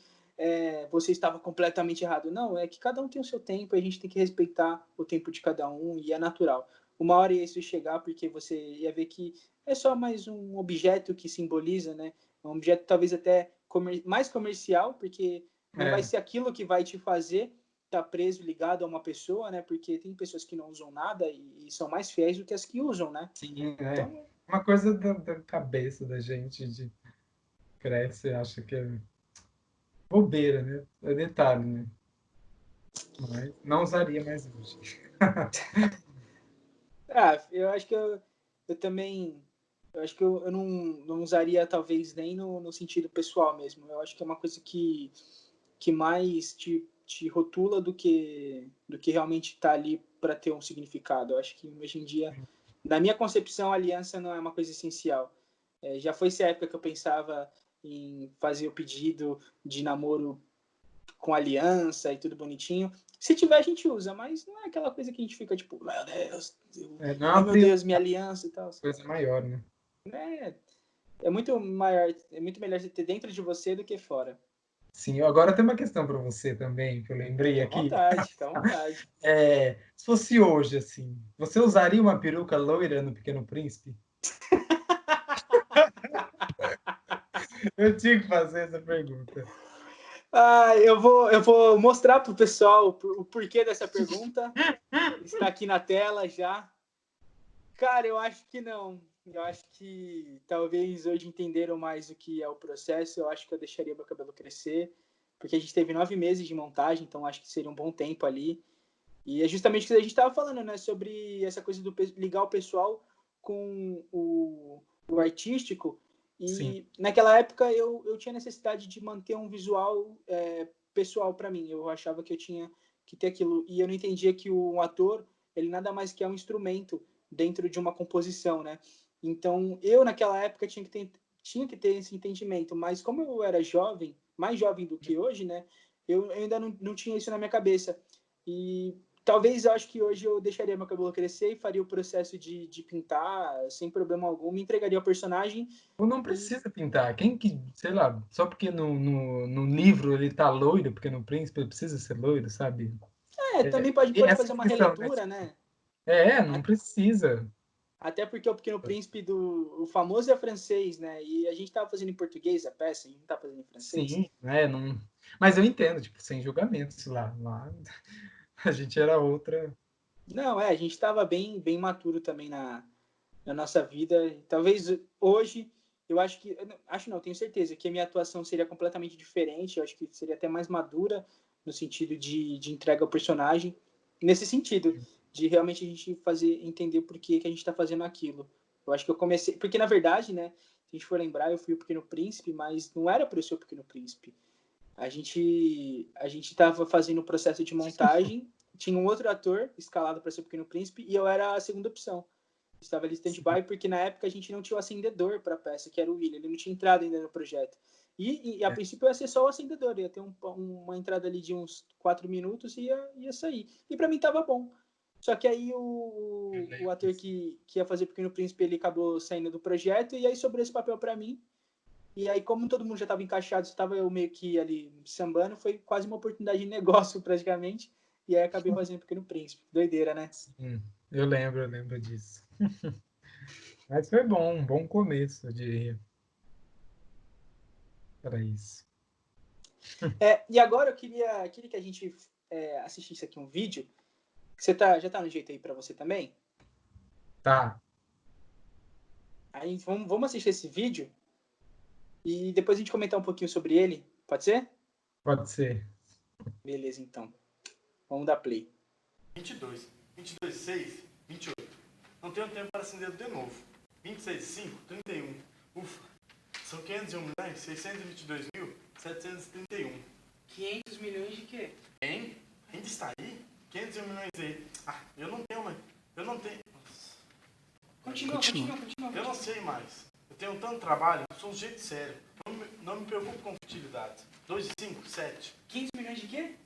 Speaker 1: você estava completamente errado. Não, é que cada um tem o seu tempo e a gente tem que respeitar o tempo de cada um e é natural. Uma hora ia isso chegar porque você ia ver que é só mais um objeto que simboliza, né? Um objeto talvez até mais comercial, porque não vai
Speaker 3: é,
Speaker 1: ser aquilo que vai te fazer estar preso, ligado a uma pessoa, né? Porque tem pessoas que não usam nada e são mais fiéis do que as que usam, né?
Speaker 3: sim, é.
Speaker 1: Então,
Speaker 3: Uma coisa da cabeça da gente de cresce, acha que é bobeira, né? É detalhe, né? Mas não usaria mais hoje.
Speaker 1: eu acho que eu também. Eu acho que eu não usaria, talvez, nem no sentido pessoal mesmo. Eu acho que é uma coisa que mais te rotula do que realmente está ali para ter um significado. Eu acho que hoje em dia, na minha concepção, a aliança não é uma coisa essencial. Já foi essa época que eu pensava em fazer o pedido de namoro com aliança e tudo bonitinho. Se tiver, a gente usa, mas não é aquela coisa que a gente fica tipo, meu Deus,
Speaker 3: Não é
Speaker 1: ai
Speaker 3: uma
Speaker 1: meu Deus, minha aliança e tal.
Speaker 3: coisa maior, né?
Speaker 1: É muito maior, é muito melhor você ter dentro de você do que fora.
Speaker 3: Sim, agora tem uma questão para você também, que eu lembrei
Speaker 1: Fica à
Speaker 3: aqui.
Speaker 1: vontade, fica à vontade.
Speaker 3: Se fosse hoje, assim, você usaria uma peruca loira no Pequeno Príncipe? Eu tinha que fazer essa pergunta.
Speaker 1: Eu vou mostrar pro pessoal o porquê dessa pergunta. Está aqui na tela já. Cara, eu acho que não. Eu acho que talvez hoje entenderam mais o que é o processo. Eu acho que eu deixaria meu cabelo crescer, porque a gente teve 9 meses de montagem, então acho que seria um bom tempo ali. E é justamente o que a gente estava falando, né? Sobre essa coisa do ligar o pessoal com o artístico.
Speaker 3: Sim.
Speaker 1: E naquela época eu tinha necessidade de manter um visual pessoal para mim. Eu achava que eu tinha que ter aquilo. E eu não entendia que um ator, ele nada mais que é um instrumento dentro de uma composição, né? Então eu naquela época tinha que ter esse entendimento. Mas como eu era jovem, mais jovem do que hoje, né? Eu ainda não tinha isso na minha cabeça. E talvez eu acho que hoje eu deixaria meu cabelo crescer e faria o processo de pintar sem problema algum, me entregaria ao personagem.
Speaker 3: Ou não precisa pintar. Quem que, sei lá, só porque no livro ele tá loiro, porque no Príncipe ele precisa ser loiro, sabe?
Speaker 1: Também
Speaker 3: E
Speaker 1: pode
Speaker 3: essa
Speaker 1: fazer uma
Speaker 3: questão, né?
Speaker 1: releitura, né?
Speaker 3: Não precisa.
Speaker 1: Até porque o Pequeno Príncipe o famoso é francês, né? E a gente tava fazendo em português a peça, a gente não tá fazendo em francês.
Speaker 3: Sim, não. Mas eu entendo, tipo, sem julgamentos lá a gente era outra.
Speaker 1: Não, a gente tava bem maturo também na nossa vida. Talvez hoje, eu acho não, tenho certeza que a minha atuação seria completamente diferente. Eu acho que seria até mais madura no sentido de entrega ao personagem. Nesse sentido, de realmente a gente fazer entender por que a gente está fazendo aquilo. Eu acho que eu comecei. Porque, na verdade, né? Se a gente for lembrar, eu fui o Pequeno Príncipe, mas não era para eu ser o Pequeno Príncipe. A gente estava fazendo o processo de montagem, tinha um outro ator escalado para ser o Pequeno Príncipe e eu era a segunda opção. Estava ali stand-by porque na época a gente não tinha o acendedor para a peça, que era o William, ele não tinha entrado ainda no projeto. E a princípio ia ser só o acendedor, ia ter uma entrada ali de uns 4 minutos e ia sair. E para mim tava bom. Só que aí o ator que ia fazer o Pequeno Príncipe, ele acabou saindo do projeto e aí sobrou esse papel para mim. E aí, como todo mundo já estava encaixado, estava eu meio que ali sambando, foi quase uma oportunidade de negócio, praticamente. E aí acabei fazendo Pequeno Príncipe. Doideira, né?
Speaker 3: Sim, eu lembro disso. Mas foi bom, um bom começo, eu diria, para isso.
Speaker 1: E agora eu queria que a gente assistisse aqui um vídeo. Você já tá no jeito aí para você também?
Speaker 3: Tá,
Speaker 1: Aí vamos assistir esse vídeo e depois a gente comentar um pouquinho sobre ele. Pode ser?
Speaker 3: pode ser.
Speaker 1: Beleza, então. Vamos dar play.
Speaker 4: 22, 22, 6, 28. Não tenho tempo para acender de novo. 26, 5, 31. Ufa. São 501.622.731.
Speaker 1: 500 milhões de quê?
Speaker 4: Hein? Ainda está aí? 501 milhões aí. Eu não tenho, mas... Eu não tenho... Nossa.
Speaker 1: Continua.
Speaker 4: Eu não sei mais. Eu tenho tanto trabalho, eu sou um jeito sério. Não me preocupo com futilidades. 2 e 5, 7.
Speaker 1: 500 milhões de quê?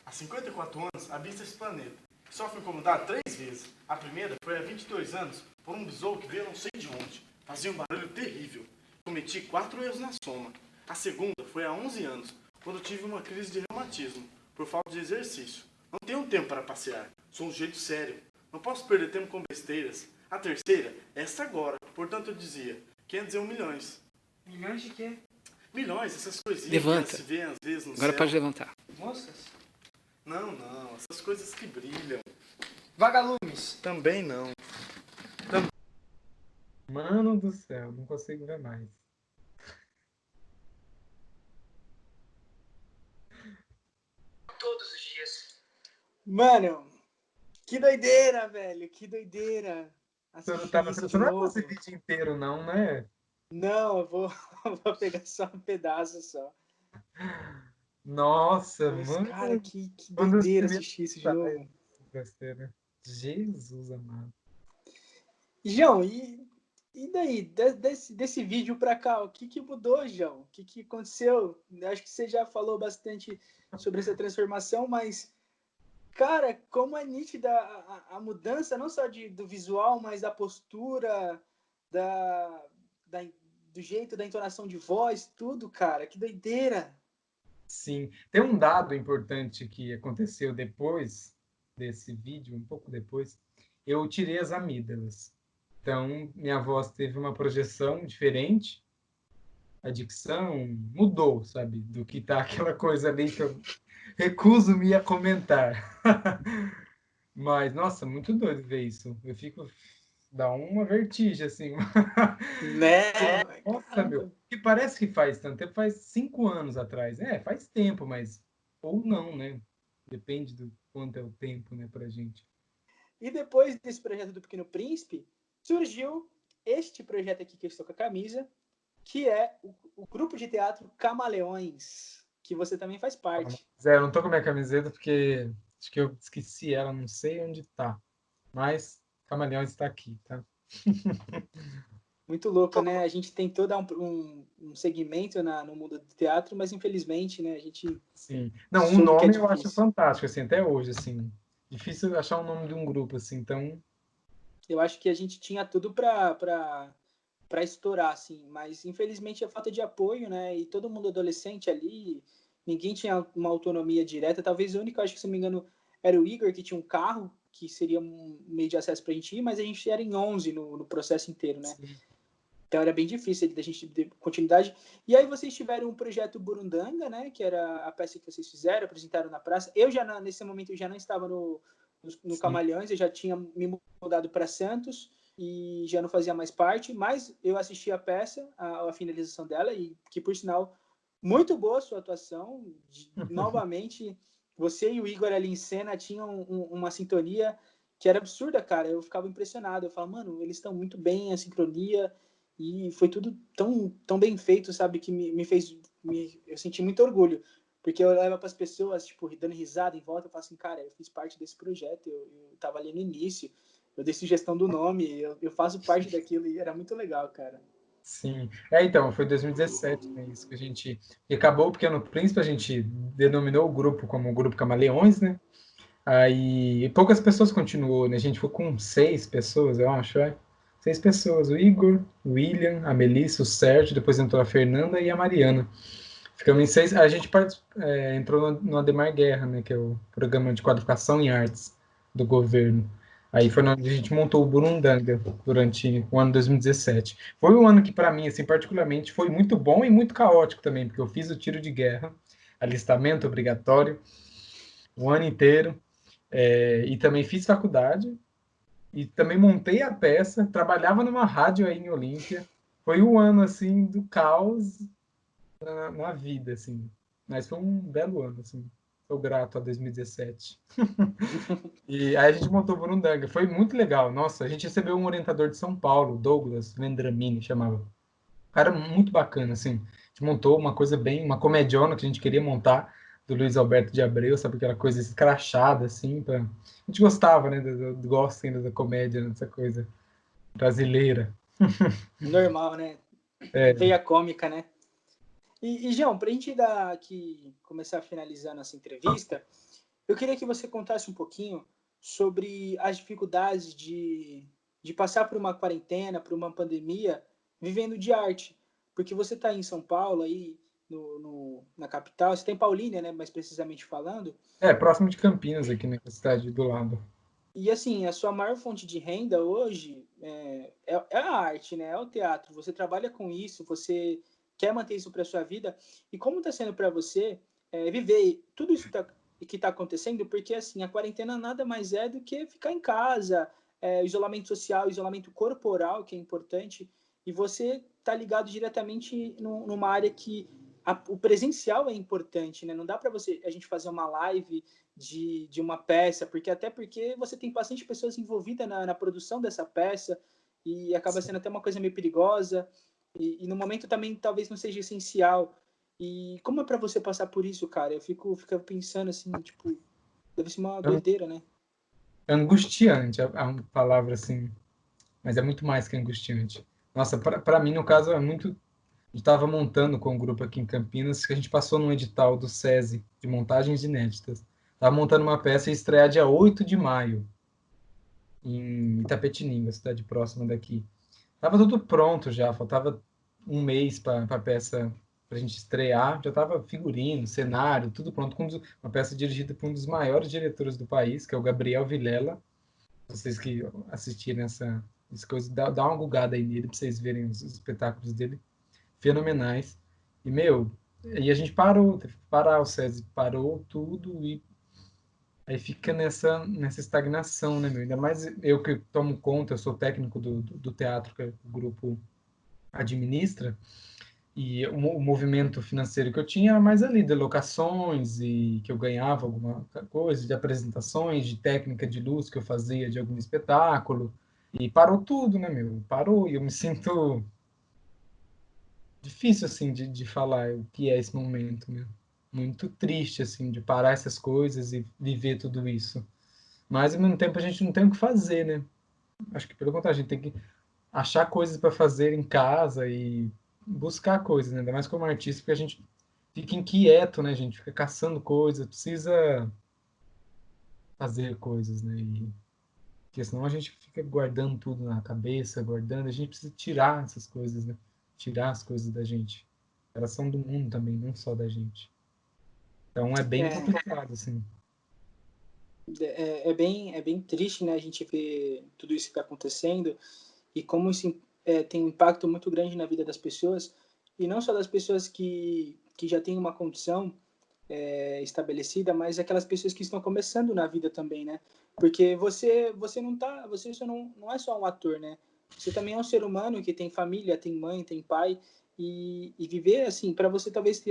Speaker 4: Há 54 anos, habito esse planeta. Só fui incomodado 3 vezes. A primeira foi há 22 anos, por um besouro que veio não sei de onde. Fazia um barulho terrível. Cometi 4 erros na soma. A segunda foi há 11 anos, quando tive uma crise de reumatismo, por falta de exercício. Não tenho tempo para passear. Sou um jeito sério. Não posso perder tempo com besteiras. A terceira é esta agora. Portanto, eu dizia, 501 milhões.
Speaker 1: Milhões de quê?
Speaker 4: Milhões, essas coisinhas
Speaker 5: Levanta.
Speaker 4: que se vê às vezes no
Speaker 5: Agora
Speaker 4: céu.
Speaker 5: pode levantar.
Speaker 1: Moscas?
Speaker 4: Não, essas coisas que brilham.
Speaker 1: Vagalumes.
Speaker 4: Também não.
Speaker 3: Mano do céu, não consigo ver mais.
Speaker 1: Todos os dias. Mano, que doideira, velho. Que doideira.
Speaker 3: Você
Speaker 1: Assistir isso de
Speaker 3: não vai
Speaker 1: novo.
Speaker 3: fazer vídeo inteiro, não, né?
Speaker 1: Não, eu vou pegar só um pedaço só.
Speaker 3: Nossa,
Speaker 1: Mas,
Speaker 3: mano.
Speaker 1: cara, que
Speaker 3: Um dos
Speaker 1: doideira
Speaker 3: primeiros
Speaker 1: assistir isso de
Speaker 3: ensaios
Speaker 1: novo.
Speaker 3: pra ser, né? Jesus amado.
Speaker 1: João, e daí, desse vídeo para cá, o que mudou, João? O que aconteceu? Acho que você já falou bastante sobre essa transformação, mas, cara, como é nítida a mudança, não só do visual, mas da postura, da, do jeito, da entonação de voz, tudo, cara, que doideira!
Speaker 3: Sim, tem um dado importante que aconteceu depois desse vídeo, um pouco depois, eu tirei as amígdalas. Então, minha voz teve uma projeção diferente, a dicção mudou, sabe? Do que tá aquela coisa ali que eu recuso-me a comentar. Mas, nossa, muito doido ver isso. Eu fico. Dá uma vertigem, assim.
Speaker 1: Né?
Speaker 3: Nossa, meu.
Speaker 1: Caramba.
Speaker 3: Que parece que faz tanto tempo, faz 5 anos atrás. É, faz tempo, mas. Ou não, né? Depende do quanto é o tempo, né, pra gente.
Speaker 1: E depois desse projeto do Pequeno Príncipe, surgiu este projeto aqui que eu estou com a camisa, que é o grupo de teatro Camaleões, que você também faz parte.
Speaker 3: Zé, eu não tô com a minha camiseta porque acho que eu esqueci ela, não sei onde tá. Mas Camaleões está aqui, tá?
Speaker 1: Muito louco, né? A gente tentou dar um segmento no mundo do teatro, mas infelizmente, né, a gente
Speaker 3: Sim. Não, o
Speaker 1: soube que é
Speaker 3: nome eu acho
Speaker 1: difícil.
Speaker 3: fantástico, assim, até hoje, assim. Difícil achar o nome de um grupo, assim, então.
Speaker 1: Eu acho que a gente tinha tudo para estourar, assim, mas infelizmente a falta de apoio, né? E todo mundo adolescente ali, ninguém tinha uma autonomia direta. Talvez o único, acho que se não me engano, era o Igor que tinha um carro, que seria um meio de acesso para a gente ir, mas a gente era em 11 no processo inteiro, né?
Speaker 3: Sim.
Speaker 1: Então era bem difícil da gente ter continuidade. E aí vocês tiveram um projeto Burundanga, né? Que era a peça que vocês fizeram, apresentaram na praça. Eu já, nesse momento, eu já não estava no
Speaker 3: Sim.
Speaker 1: Camalhões, eu já tinha me mudado para Santos e já não fazia mais parte, mas eu assisti a peça, a finalização dela, e que, por sinal, muito boa a sua atuação. Novamente, você e o Igor ali em cena tinham uma sintonia que era absurda, cara. Eu ficava impressionado. Eu falava, mano, eles estão muito bem, a sincronia, e foi tudo tão bem feito, sabe, que me fez. Eu senti muito orgulho. Porque eu levo para as pessoas, tipo, dando risada em volta, eu falo assim, cara, eu fiz parte desse projeto, eu tava ali no início, eu dei sugestão do nome, eu faço parte daquilo e era muito legal, cara.
Speaker 3: Sim. É, então, foi 2017, né? Isso que a gente. E acabou o Pequeno Príncipe, a gente denominou o grupo como o Grupo Camaleões, né? Aí poucas pessoas continuou, né? A gente ficou com 6 pessoas, eu acho, é. 6 pessoas, o Igor, o William, a Melissa, o Sérgio, depois entrou a Fernanda e a Mariana. Ficamos em 6. A gente entrou no Ademar Guerra, né? Que é o programa de qualificação em artes do governo. Aí foi onde a gente montou o Burundanga durante o ano 2017. Foi um ano que, para mim, assim, particularmente, foi muito bom e muito caótico também, porque eu fiz o tiro de guerra, alistamento obrigatório, o ano inteiro. E também fiz faculdade e também montei a peça, trabalhava numa rádio aí em Olímpia. Foi um ano assim do caos na vida, assim. Mas foi um belo ano, assim. Sou grato a 2017. E aí a gente montou o Burundanga. Foi muito legal. Nossa, a gente recebeu um orientador de São Paulo, Douglas Vendramini, chamava. Um cara muito bacana, assim. A gente montou uma coisa bem, uma comediona que a gente queria montar, do Luiz Alberto de Abreu, sabe? Aquela coisa escrachada, assim. A gente gostava, né? Gosta ainda da comédia, dessa coisa brasileira.
Speaker 1: Normal, né?
Speaker 3: É,
Speaker 1: Veia cômica, né? E João, pra gente começar a finalizar nossa entrevista, eu queria que você contasse um pouquinho sobre as dificuldades de passar por uma quarentena, por uma pandemia, vivendo de arte. Porque você está em São Paulo, aí na capital, você está em Paulínia, né, mais precisamente falando,
Speaker 3: próximo de Campinas, aqui na cidade do lado.
Speaker 1: e assim, a sua maior fonte de renda hoje é a arte, né? É o teatro. Você trabalha com isso, você quer manter isso para sua vida. E como está sendo para você viver tudo isso que está acontecendo? Porque assim, a quarentena nada mais é do que ficar em casa, isolamento social, isolamento corporal, que é importante. E você está ligado diretamente numa área que o presencial é importante, né? Não dá para a gente fazer uma live de uma peça, até porque você tem bastante pessoas envolvidas na produção dessa peça e acaba sendo até uma coisa meio perigosa e no momento também talvez não seja essencial. E como é para você passar por isso, cara? Eu fico pensando assim, tipo, deve ser uma doideira, né?
Speaker 3: angustiante a palavra assim, mas é muito mais que angustiante. Nossa, para mim, no caso, é muito. A gente estava montando com um grupo aqui em Campinas, que a gente passou num edital do SESI, de montagens inéditas. Estava montando uma peça e ia estrear dia 8 de maio, em Itapetininga, cidade próxima daqui. Tava tudo pronto já, faltava um mês para a peça para a gente estrear. Já tava figurino, cenário, tudo pronto. Uma peça dirigida por um dos maiores diretores do país, que é o Gabriel Vilela. Vocês que assistirem essa coisa, dá uma gugada aí nele para vocês verem os espetáculos dele, fenomenais. E, meu, e a gente parou, teve que parar, o SESI parou tudo e aí fica nessa estagnação, né, meu? Ainda mais eu que tomo conta, eu sou técnico do teatro que o grupo administra, e o movimento financeiro que eu tinha era mais ali, de locações, e que eu ganhava alguma coisa, de apresentações, de técnica de luz que eu fazia de algum espetáculo, e parou tudo, né, meu? Parou, e eu me sinto difícil, assim, de falar o que é esse momento, né? Muito triste, assim, de parar essas coisas e viver tudo isso. Mas, ao mesmo tempo, a gente não tem o que fazer, né? Acho que, pelo contrário, a gente tem que achar coisas para fazer em casa e buscar coisas, né? Ainda mais como artista, porque a gente fica inquieto, né? A gente fica caçando coisas, precisa fazer coisas, né? Porque senão a gente fica guardando tudo na cabeça, guardando. A gente precisa tirar essas coisas, né? Tirar as coisas da gente. Elas são do mundo também, não só da gente. Então é bem
Speaker 1: É,
Speaker 3: complicado, assim.
Speaker 1: é bem triste, né, a gente ver tudo isso que está acontecendo e como isso tem um impacto muito grande na vida das pessoas, e não só das pessoas que já têm uma condição estabelecida, mas aquelas pessoas que estão começando na vida também, né? Porque você só não é só um ator, né? Você também é um ser humano que tem família, tem mãe, tem pai, e viver assim, para você talvez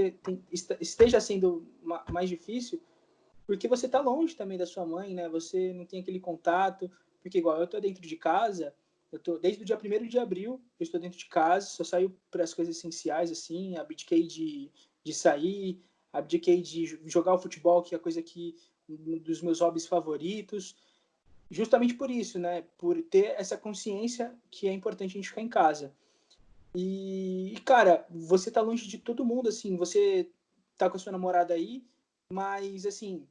Speaker 1: esteja sendo mais difícil, porque você está longe também da sua mãe, né? Você não tem aquele contato, porque igual eu estou dentro de casa, eu tô desde o dia 1º de abril, eu estou dentro de casa, só saio para as coisas essenciais assim, abdiquei de sair, abdiquei de jogar o futebol, que é a coisa que um dos meus hobbies favoritos, justamente por isso, né? Por ter essa consciência que é importante a gente ficar em casa. Cara, você tá longe de todo mundo, assim, você tá com a sua namorada aí, mas assim,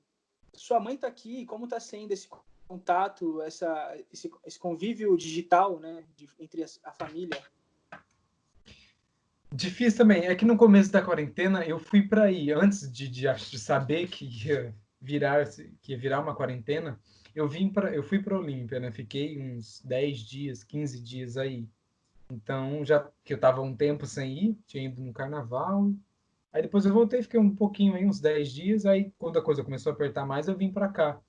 Speaker 1: sua mãe está aqui, como está sendo esse contato, esse convívio digital, né, entre a família?
Speaker 3: Difícil também. É que no começo da quarentena eu fui para aí, antes de saber que ia virar uma quarentena, eu fui para Olímpia, né? Fiquei uns 10 dias, 15 dias aí. Então, já que eu tava um tempo sem ir, tinha ido no carnaval. Aí depois eu voltei, fiquei um pouquinho aí, uns 10 dias. Aí, quando a coisa começou a apertar mais, eu vim para cá,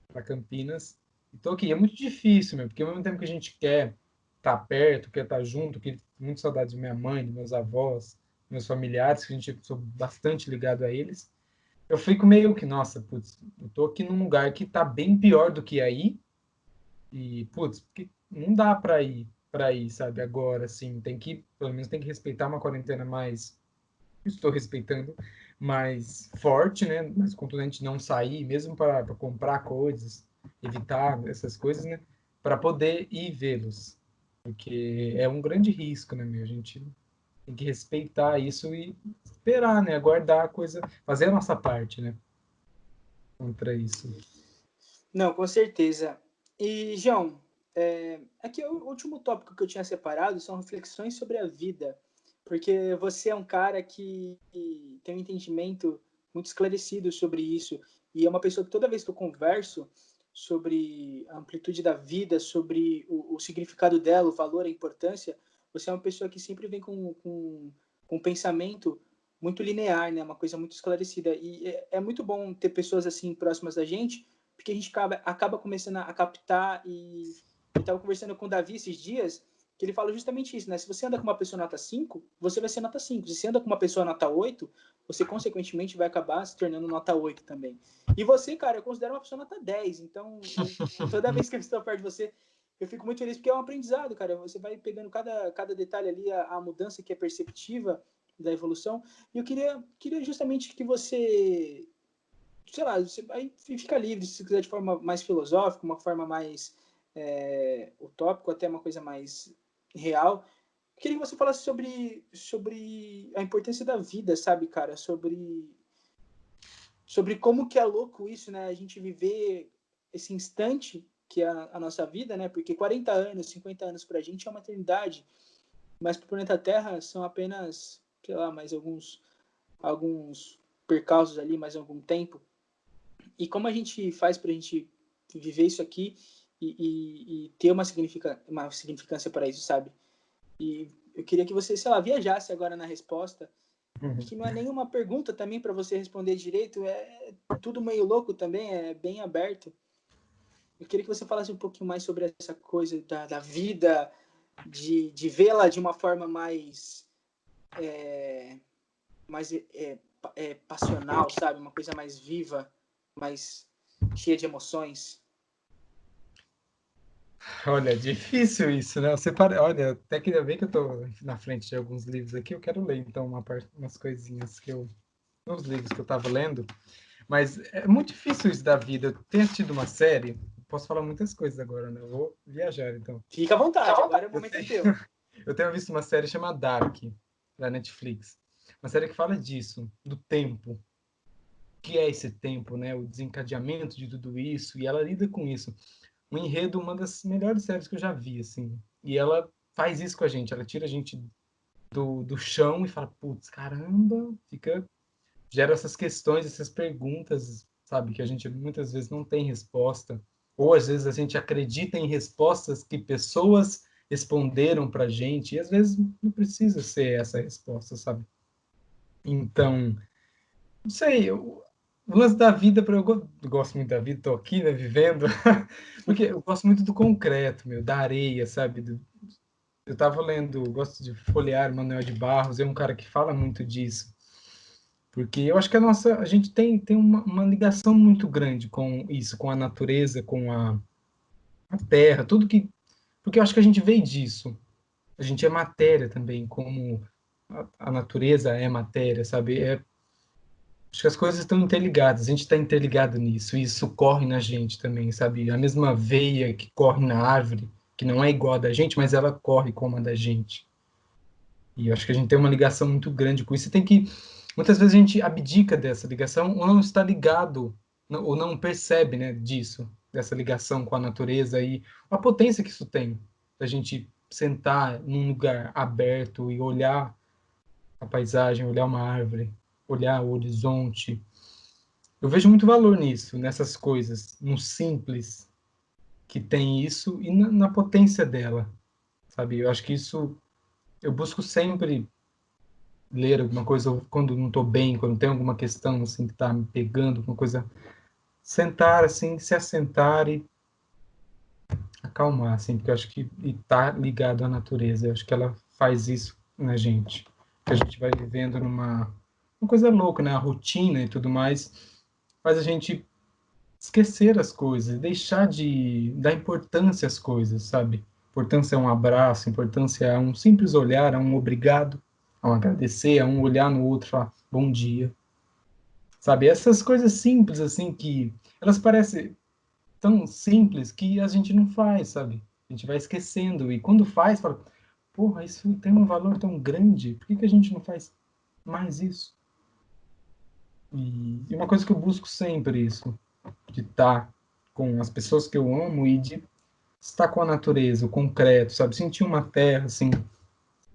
Speaker 3: para Campinas. E tô aqui. É muito difícil, meu, porque ao mesmo tempo que a gente quer estar perto, quer estar junto, que muito saudade de minha mãe, de meus avós, meus familiares, que a gente sou bastante ligado a eles. Eu fico meio que, nossa, putz, eu tô aqui num lugar que tá bem pior do que aí. E, putz, não dá para ir, sabe, agora, assim, pelo menos tem que respeitar uma quarentena mais, estou respeitando, mais forte, né, mais contundente, não sair, mesmo para comprar coisas, evitar essas coisas, né, para poder ir vê-los, porque é um grande risco, né, meu, a gente tem que respeitar isso e esperar, né, aguardar a coisa, fazer a nossa parte, né, contra isso.
Speaker 1: Não, com certeza. E, João, aqui o último tópico que eu tinha separado são reflexões sobre a vida, porque você é um cara que tem um entendimento muito esclarecido sobre isso, e é uma pessoa que toda vez que eu converso sobre a amplitude da vida, sobre o significado dela, o valor, a importância, você é uma pessoa que sempre vem com um pensamento muito linear, né? Uma coisa muito esclarecida. E é muito bom ter pessoas assim próximas da gente, porque a gente acaba começando a captar. E eu estava conversando com o Davi esses dias, que ele fala justamente isso, né? Se você anda com uma pessoa nota 5, você vai ser nota 5. Se você anda com uma pessoa nota 8, você consequentemente vai acabar se tornando nota 8 também. E você, cara, eu considero uma pessoa nota 10. Então, toda vez que eu estou perto de você, eu fico muito feliz, porque é um aprendizado, cara. Você vai pegando cada detalhe ali, a mudança que é perceptiva da evolução. E eu queria justamente que você sei lá, você aí fica livre, se você quiser de forma mais filosófica, uma forma mais utópica, até uma coisa mais real. Eu queria que você falasse sobre a importância da vida, sabe, cara? Sobre como que é louco isso, né? A gente viver esse instante que é a nossa vida, né? Porque 40 anos, 50 anos pra gente é uma eternidade, mas pro planeta Terra são apenas, sei lá, mais alguns percalços ali, mais algum tempo. E como a gente faz pra gente viver isso aqui e ter uma significância para isso, sabe? E eu queria que você, sei lá, viajasse agora na resposta, que não é nenhuma pergunta também para você responder direito, é tudo meio louco também, é bem aberto. Eu queria que você falasse um pouquinho mais sobre essa coisa da vida, de vê-la de uma forma mais passional, sabe? Uma coisa mais viva, mais cheia de emoções.
Speaker 3: Olha, difícil isso, né? Olha, até queria ver que eu tô na frente de alguns livros aqui, eu quero ler, então, umas coisinhas uns livros que eu tava lendo, mas é muito difícil isso da vida. Eu tenho assistido uma série, posso falar muitas coisas agora, né? Eu vou viajar, então.
Speaker 1: Fica à vontade, agora é o momento teu.
Speaker 3: Eu tenho visto uma série chamada Dark, da Netflix. Uma série que fala disso, do tempo. O que é esse tempo, né? O desencadeamento de tudo isso, e ela lida com isso. O Enredo, uma das melhores séries que eu já vi, assim. E ela faz isso com a gente, ela tira a gente do chão e fala, putz, caramba, gera essas questões, essas perguntas, sabe, que a gente muitas vezes não tem resposta. Ou às vezes a gente acredita em respostas que pessoas responderam pra gente, e às vezes não precisa ser essa resposta, sabe? Então, não sei, o lance da vida, eu gosto muito da vida, tô aqui, né, vivendo, porque eu gosto muito do concreto, da areia, sabe? Eu tava lendo, gosto de folhear Manuel de Barros, é um cara que fala muito disso, porque eu acho que a gente tem uma ligação muito grande com isso, com a natureza, com a terra, porque eu acho que a gente veio disso, a gente é matéria também, como a natureza é matéria, sabe? Acho que as coisas estão interligadas, a gente está interligado nisso, e isso corre na gente também, sabe? A mesma veia que corre na árvore, que não é igual a da gente, mas ela corre como a da gente. E eu acho que a gente tem uma ligação muito grande com isso. Muitas vezes a gente abdica dessa ligação ou não está ligado, ou não percebe, né, disso, dessa ligação com a natureza e a potência que isso tem. A gente sentar num lugar aberto e olhar a paisagem, olhar uma árvore, olhar o horizonte. Eu vejo muito valor nisso, nessas coisas, no simples que tem isso e na potência dela, sabe? Eu acho que isso eu busco sempre ler alguma coisa quando não estou bem, quando tem alguma questão assim que está me pegando, alguma coisa, sentar assim, se assentar e acalmar, assim, porque eu acho que está ligado à natureza. Eu acho que ela faz isso na gente. Que a gente vai vivendo uma coisa louca, né? A rotina e tudo mais faz a gente esquecer as coisas, deixar de dar importância às coisas, sabe? Importância é um abraço, importância é um simples olhar, é um obrigado, a um agradecer, a um olhar no outro e falar bom dia, sabe? Essas coisas simples, assim, que elas parecem tão simples que a gente não faz, sabe? A gente vai esquecendo, e quando faz, fala, porra, isso tem um valor tão grande, por que a gente não faz mais isso? E uma coisa que eu busco sempre, isso, de estar com as pessoas que eu amo e de estar com a natureza, o concreto, sabe? Sentir uma terra, assim,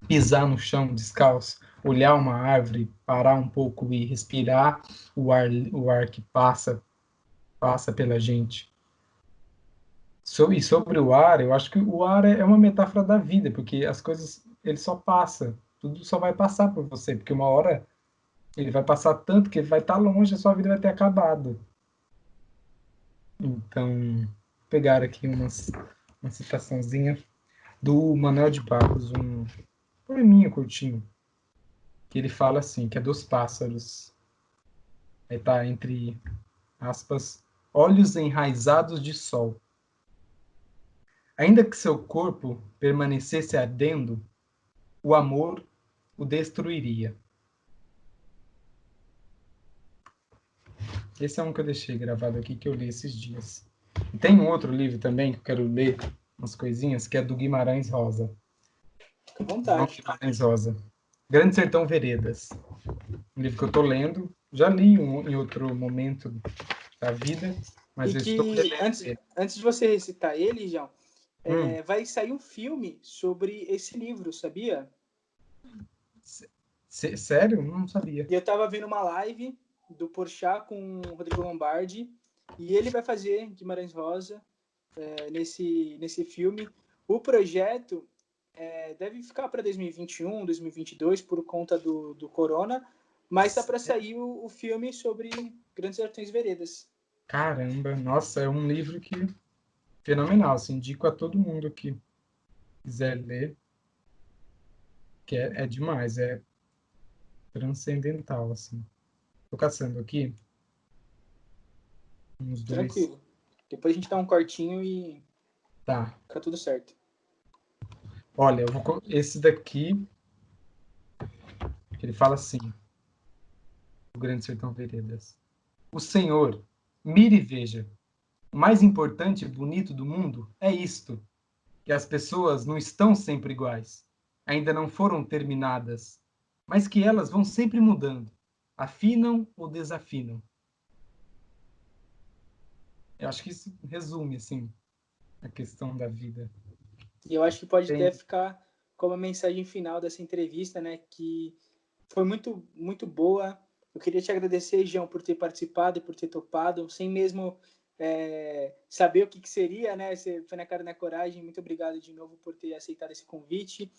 Speaker 3: pisar no chão descalço, olhar uma árvore, parar um pouco e respirar o ar que passa pela gente. E sobre o ar, eu acho que o ar é uma metáfora da vida, porque as coisas, ele só passa, tudo só vai passar por você, porque uma hora ele vai passar tanto que ele vai estar longe, a sua vida vai ter acabado. Então, pegar aqui uma citaçãozinha do Manuel de Barros, um poeminha curtinho, que ele fala assim, que é dos pássaros. Aí tá entre aspas, olhos enraizados de sol. Ainda que seu corpo permanecesse ardendo, o amor o destruiria. Esse é um que eu deixei gravado aqui, que eu li esses dias. E tem um outro livro também que eu quero ler, umas coisinhas, que é do Guimarães Rosa.
Speaker 1: Fica à
Speaker 3: João
Speaker 1: vontade.
Speaker 3: Guimarães Rosa. Grande Sertão Veredas. Um livro que eu tô lendo. Já li em outro momento da vida, mas
Speaker 1: E
Speaker 3: eu estou
Speaker 1: que,
Speaker 3: relendo ele.
Speaker 1: antes de você recitar ele, João,
Speaker 3: Hum,
Speaker 1: vai sair um filme sobre esse livro, sabia?
Speaker 3: sério? Não sabia.
Speaker 1: E eu tava vendo uma live do Porchat com o Rodrigo Lombardi, e ele vai fazer Guimarães Rosa nesse filme. O projeto deve ficar para 2021, 2022, por conta do Corona, mas tá para sair o filme sobre Grandes Sertões Veredas.
Speaker 3: Caramba, nossa, é um livro que fenomenal, assim, indico a todo mundo que quiser ler, que é demais, é transcendental, assim. Tô caçando aqui uns dois.
Speaker 1: Tranquilo. Depois a gente dá um cortinho e
Speaker 3: Tá.
Speaker 1: fica tudo certo.
Speaker 3: Olha, esse daqui, que ele fala assim, o Grande Sertão Veredas. O Senhor, mire e veja. O mais importante e bonito do mundo é isto, que as pessoas não estão sempre iguais, ainda não foram terminadas, mas que elas vão sempre mudando, afinam ou desafinam. Eu acho que isso resume, assim, a questão da vida.
Speaker 1: E eu acho que pode até
Speaker 3: Tem...
Speaker 1: ficar como a mensagem final dessa entrevista, né? Que foi muito, muito boa. Eu queria te agradecer, João, por ter participado e por ter topado, sem mesmo saber o que seria, né? Você foi na cara e na coragem. Muito obrigado de novo por ter aceitado esse convite.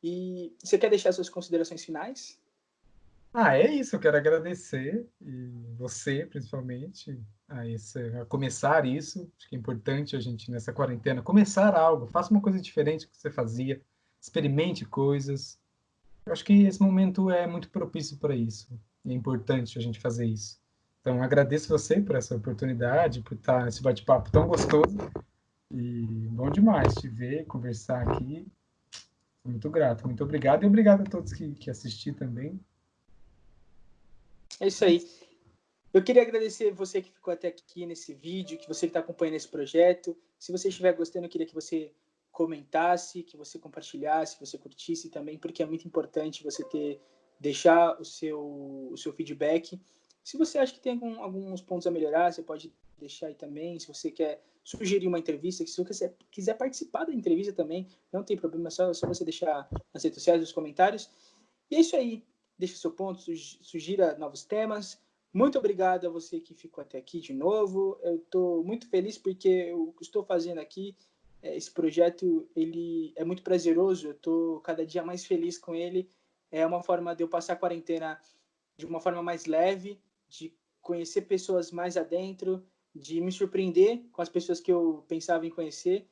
Speaker 1: E você quer deixar suas considerações finais?
Speaker 3: É isso, eu quero agradecer, e você, principalmente, a começar isso. Acho que é importante a gente, nessa quarentena, começar algo. Faça uma coisa diferente do que você fazia, experimente coisas. Eu acho que esse momento é muito propício para isso. E é importante a gente fazer isso. Então, agradeço você por essa oportunidade, por estar nesse bate-papo tão gostoso. E bom demais te ver, conversar aqui. Muito grato, muito obrigado. E obrigado a todos que assistiram também.
Speaker 1: É isso aí. Eu queria agradecer você que ficou até aqui nesse vídeo, que você que está acompanhando esse projeto. Se você estiver gostando, eu queria que você comentasse, que você compartilhasse, que você curtisse também, porque é muito importante você deixar o seu feedback. Se você acha que tem alguns pontos a melhorar, você pode deixar aí também. Se você quer sugerir uma entrevista, se você quiser participar da entrevista também, não tem problema, é só você deixar nas redes sociais, nos comentários. E é isso aí. Deixa seu ponto, sugira novos temas. Muito obrigado a você que ficou até aqui de novo. Eu estou muito feliz porque o que estou fazendo aqui, esse projeto, ele é muito prazeroso. Eu estou cada dia mais feliz com ele. É uma forma de eu passar a quarentena de uma forma mais leve, de conhecer pessoas mais adentro, de me surpreender com as pessoas que eu pensava em conhecer.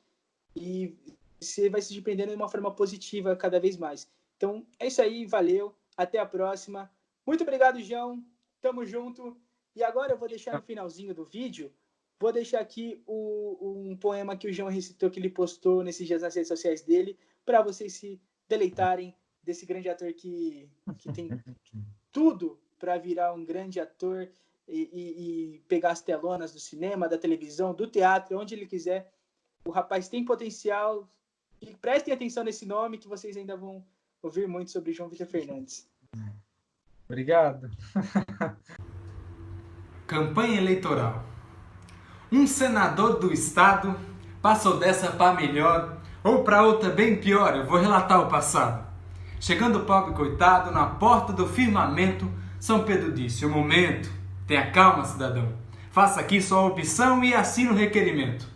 Speaker 1: E você vai se surpreendendo de uma forma positiva cada vez mais. Então, é isso aí. Valeu. Até a próxima. Muito obrigado, João. Tamo junto. E agora eu vou deixar no finalzinho do vídeo, vou deixar aqui um poema que o João recitou, que ele postou nesses dias nas redes sociais dele, para vocês se deleitarem desse grande ator que tem tudo para virar um grande ator e pegar as telonas do cinema, da televisão, do teatro, onde ele quiser. O rapaz tem potencial. E prestem atenção nesse nome, que vocês ainda vão ouvir muito sobre João Vitor Fernandes.
Speaker 3: Obrigado.
Speaker 5: Campanha eleitoral. Um senador do estado passou dessa para melhor ou para outra bem pior. Eu vou relatar o passado. Chegando o pobre coitado na porta do firmamento, São Pedro disse: "O momento, tenha calma, cidadão. Faça aqui sua opção e assine o requerimento.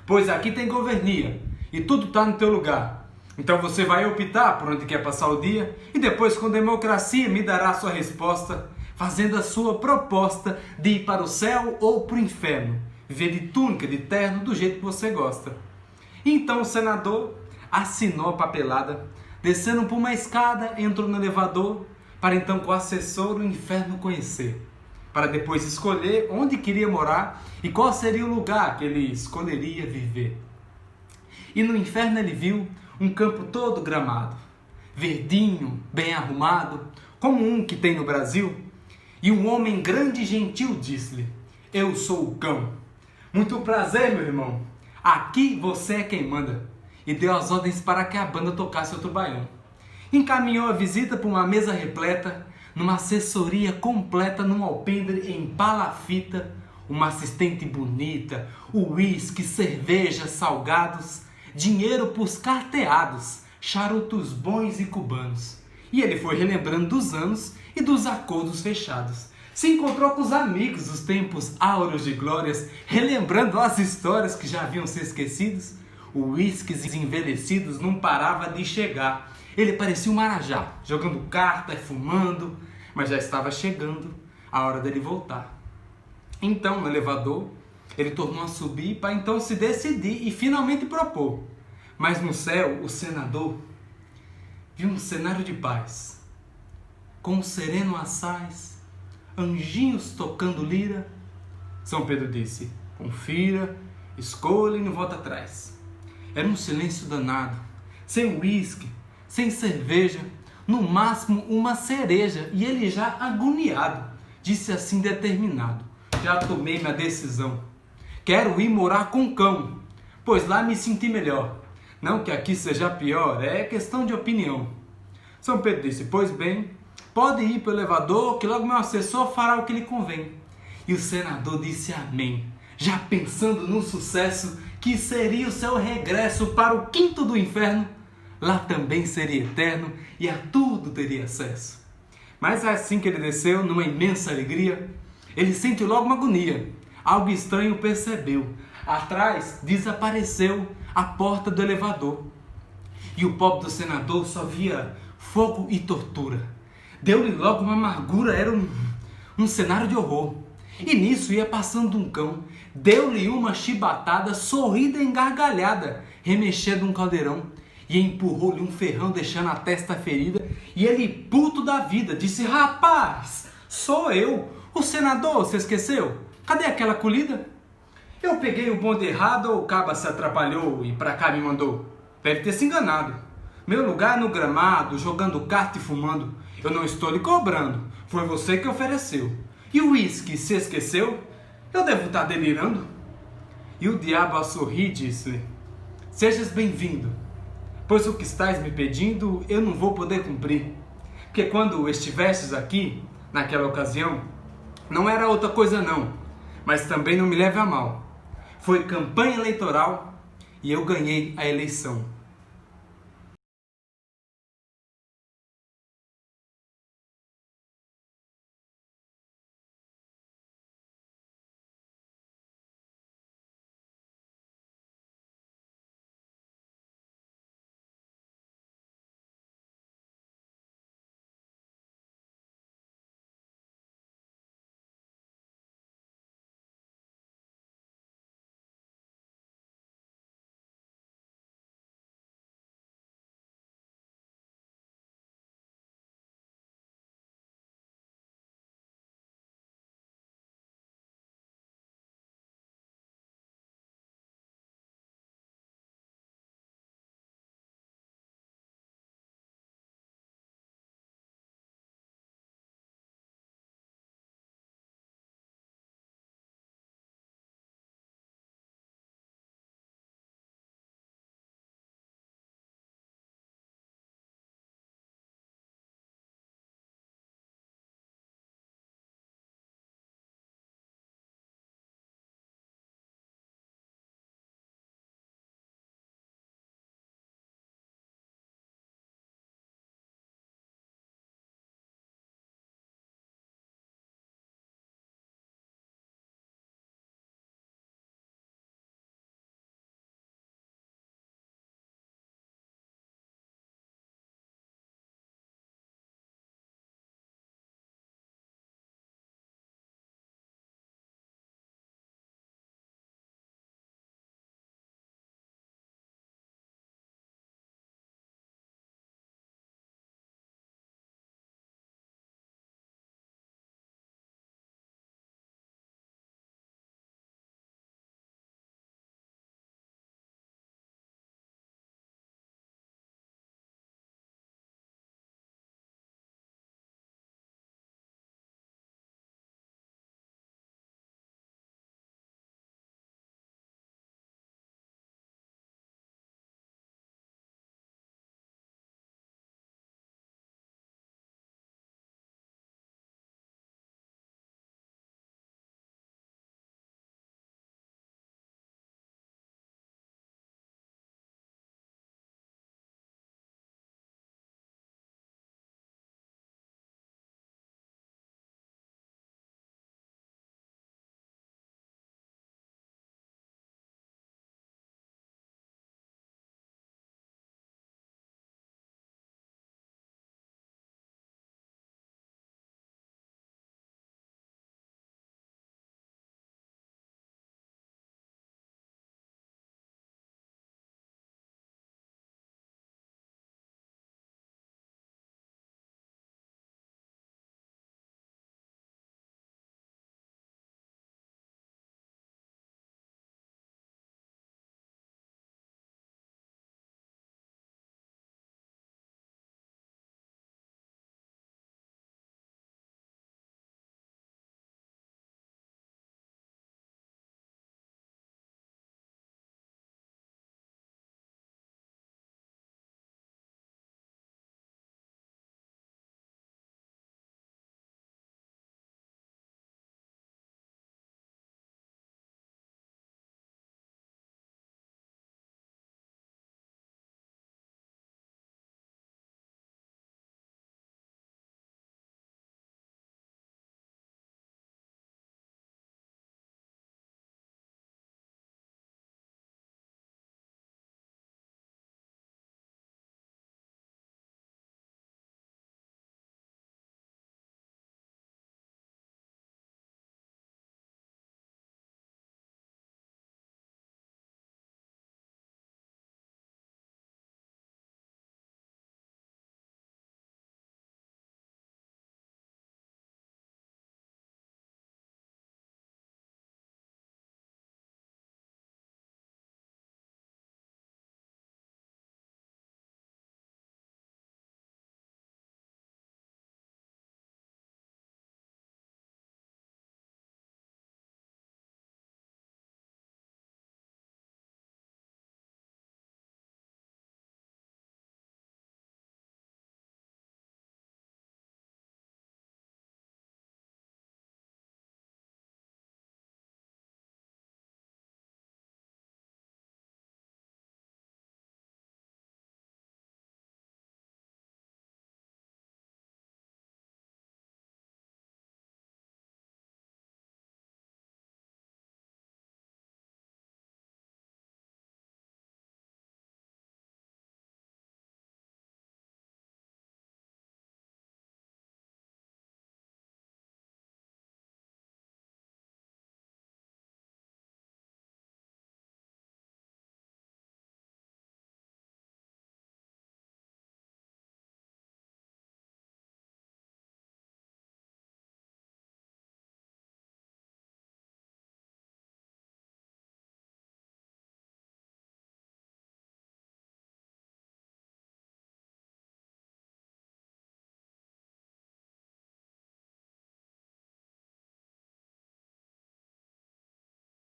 Speaker 5: Pois aqui tem governia e tudo está no teu lugar. Então você vai optar por onde quer passar o dia e depois, com democracia, me dará a sua resposta, fazendo a sua proposta de ir para o céu ou para o inferno, viver de túnica, de terno, do jeito que você gosta." Então o senador assinou a papelada, descendo por uma escada, entrou no elevador, para então com o assessor o inferno conhecer, para depois escolher onde queria morar e qual seria o lugar que ele escolheria viver. E no inferno ele viu um campo todo gramado, verdinho, bem arrumado, como um que tem no Brasil. E um homem grande e gentil disse-lhe: eu sou o cão. Muito prazer, meu irmão. Aqui você é quem manda. E deu as ordens para que a banda tocasse outro baião. Encaminhou a visita para uma mesa repleta, numa assessoria completa, num alpendre em palafita, uma assistente bonita, uísque, cerveja, salgados, dinheiro pros carteados, charutos bons e cubanos. E ele foi relembrando dos anos e dos acordos fechados. Se encontrou com os amigos dos tempos áureos de glórias, relembrando as histórias que já haviam se esquecidos. Uísques envelhecidos não parava de chegar. Ele parecia um marajá, jogando carta e fumando, mas já estava chegando a hora dele voltar. Então, no elevador, ele tornou a subir para então se decidir e finalmente propor. Mas no céu, o senador viu um cenário de paz, com um sereno assaz, anjinhos tocando lira. São Pedro disse: confira, escolha e não volta atrás. Era um silêncio danado, sem uísque, sem cerveja, no máximo uma cereja. E ele já agoniado, disse assim determinado: já tomei minha decisão. Quero ir morar com o cão, pois lá me senti melhor. Não que aqui seja pior, é questão de opinião. São Pedro disse: pois bem, pode ir pelo elevador, que logo meu assessor fará o que lhe convém. E o senador disse amém, já pensando no sucesso que seria o seu regresso para o quinto do inferno. Lá também seria eterno e a tudo teria acesso. Mas assim que ele desceu, numa imensa alegria, ele sentiu logo uma agonia. Algo estranho percebeu. Atrás desapareceu a porta do elevador. E o pobre do senador só via fogo e tortura. Deu-lhe logo uma amargura, era um cenário de horror. E nisso ia passando um cão. Deu-lhe uma chibatada, sorrida e engargalhada, remexendo um caldeirão. E empurrou-lhe um ferrão, deixando a testa ferida. E ele, puto da vida, disse: rapaz, sou eu, o senador, você esqueceu? Cadê aquela colhida? Eu peguei o bonde errado ou o caba se atrapalhou e pra cá me mandou? Deve ter se enganado. Meu lugar é no gramado, jogando carta e fumando. Eu não estou lhe cobrando, foi você que ofereceu. E o uísque se esqueceu? Eu devo estar delirando? E o diabo a sorrir disse: sejas bem-vindo, pois o que estás me pedindo eu não vou poder cumprir. Porque quando estivestes aqui, naquela ocasião, não era outra coisa não, mas também não me leve a mal. Foi campanha eleitoral e eu ganhei a eleição.